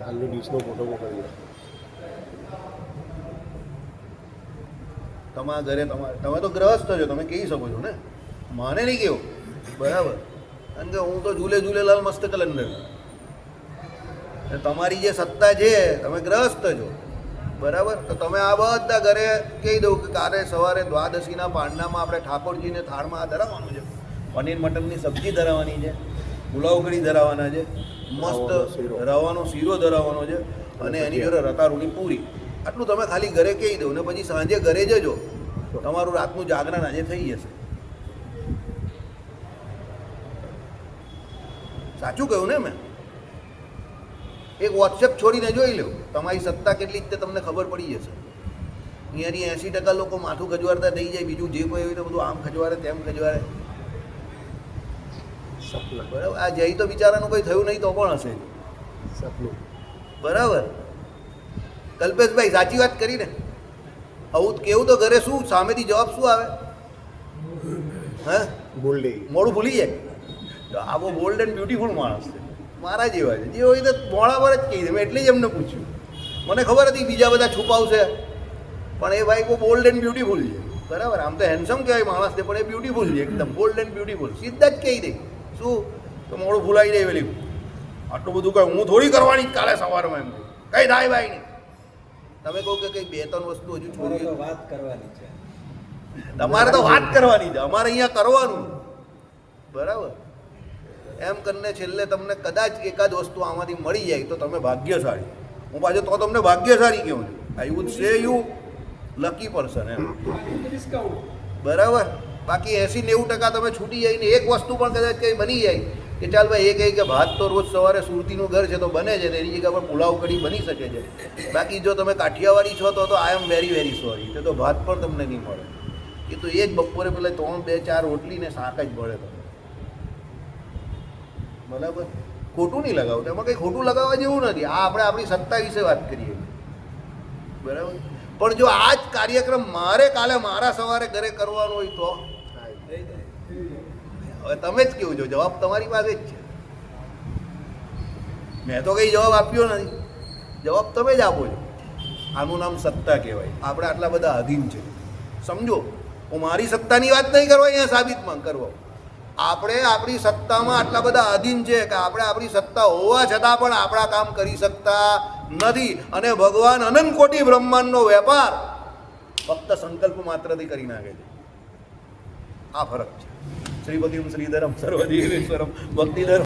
કાલની ડીશનો ફોટો મોકલી દો. તમારા ઘરે તમે તો ગ્રહસ્થ છો, તમે કહી શકો છો ને, માને નહીં કેવું, બરાબર? કારણ કે હું તો ઝૂલેલાલ મસ્ત કલંદર. તમારી જે સત્તા છે, તમે ગ્રહસ્થ છો, બરાબર? તો તમે આ બધા ઘરે કહી દઉં કે કાલે સવારે દ્વાદશીના પાંડનામાં આપણે ઠાકોરજીને થાળમાં આ ધરાવવાનું છે, પનીર મટનની સબ્જી ધરાવવાની છે, પુલાવ કઢી ધરાવવાના છે, મસ્ત રવાનો શીરો ધરાવવાનો છે અને એની જોડે રતારુની પૂરી. આટલું તમે ખાલી ઘરે કહી દઉં ને પછી સાંજે ઘરે જજો, તમારું રાતનું જાગરણ આજે થઈ જશે. સાચું કહ્યું ને મેં? એક વોટ્સએપ છોડીને જોઈ લો, તમારી સત્તા કેટલી જ તે તમને ખબર પડી જશે. અહીંયાથી 80% લોકો માથું ખજવારતા થઈ જાય, બીજું જે કોઈ હોય તો બધું આમ ખજવારે તેમ ખજવારે. સપના. બરાબર? આ જય તો બિચારાનું કંઈ થયું નહીં તો પણ હશે, સપનું. બરાબર? કલ્પેશભાઈ સાચી વાત કરી ને? આવું કેવું તો ઘરે શું સામેથી જવાબ શું આવે? હે? બોલ્ડે. મોડું ભૂલી જાય. તો આવો બોલ્ડ એન્ડ બ્યુટીફુલ માણસ છે, મારા જેવા છે. જે હોય તો મોડા પર જ કહી દે. મેં એટલે જ એમને પૂછ્યું. મને ખબર હતી બીજા બધા છુપાવશે, પણ એ ભાઈ બહુ બોલ્ડ એન્ડ બ્યુટીફુલ છે, બરાબર? આમ તો હેન્ડસમ કહેવાય માણસ છે, પણ એ બ્યુટીફુલ છે, એકદમ બોલ્ડ એન્ડ બ્યુટીફુલ. સીધા જ કહી દે. શું? તો મોડું ભૂલાઈ જાય પેલી. આટલું બધું કહે હું થોડી કરવાની કાલે સવારમાં, એમ કઈ થાય ભાઈ નહીં. તમે કહો કે કંઈ 2-3 વસ્તુ હજુ તમારે છોડી. તો વાત કરવાની છે. તમારે તો વાત કરવાની છે, અમારે અહીંયા કરવાનું, બરાબર? એમ કરીને છેલ્લે તમને કદાચ એકાદ વસ્તુ આમાંથી મળી જાય તો તમે ભાગ્યશાળી. હું પાછો તો તમને ભાગ્યશાળી કહું છું. I would say you lucky person, એમ, બરાબર? બાકી 80-90% તમે છૂટી જઈને એક વસ્તુ પણ કદાચ કંઈ બની જાય કે ચાલ ભાઈ એ કહે કે ભાત તો રોજ સવારે સુરતીનું ઘર છે તો બને છે, તેની જગ્યા પર પુલાવ કઢી બની શકે છે. બાકી જો તમે કાઠિયાવાડી છો તો આઈ એમ વેરી વેરી સોરી, તો ભાત પણ તમને નહીં મળે. એ તો એ જ બપોરે પેલા 3-2-4 રોટલી ને શાક જ મળે તમને, બરાબર? ખોટું નહીં લગાવતું, એમાં કંઈ ખોટું લગાવવા જેવું નથી. આ આપણે આપણી સત્તા વિશે વાત કરીએ, બરાબર? પણ જો આ જ કાર્યક્રમ મારે કાલે મારા સવારે ઘરે કરવાનો હોય તો થઈ જાય. હવે તમે જ કેવું છો, જવાબ તમારી પાસે જ છે. મેં તો કંઈ જવાબ આપ્યો નથી, જવાબ તમે જ આપો છો. આનું નામ સત્તા કહેવાય. આપણે આટલા બધા અધીન છે, સમજો. હું મારી સત્તાની વાત નહીં કરવા, અહીંયા સાબિતમાં કરવા. આપણે આપણી સત્તામાં આટલા બધા અધીન છે કે આપણે આપણી સત્તા હોવા છતાં પણ આપણા કામ કરી શકતા નથી. અને ભગવાન અનંત કોટી બ્રહ્માંડનો વેપાર ફક્ત સંકલ્પ માત્રથી કરી નાખે છે. આ ફરક છે. શ્રીપતિમ શ્રીધરમ સર્વદેવેશ્વરમ ભક્તિધર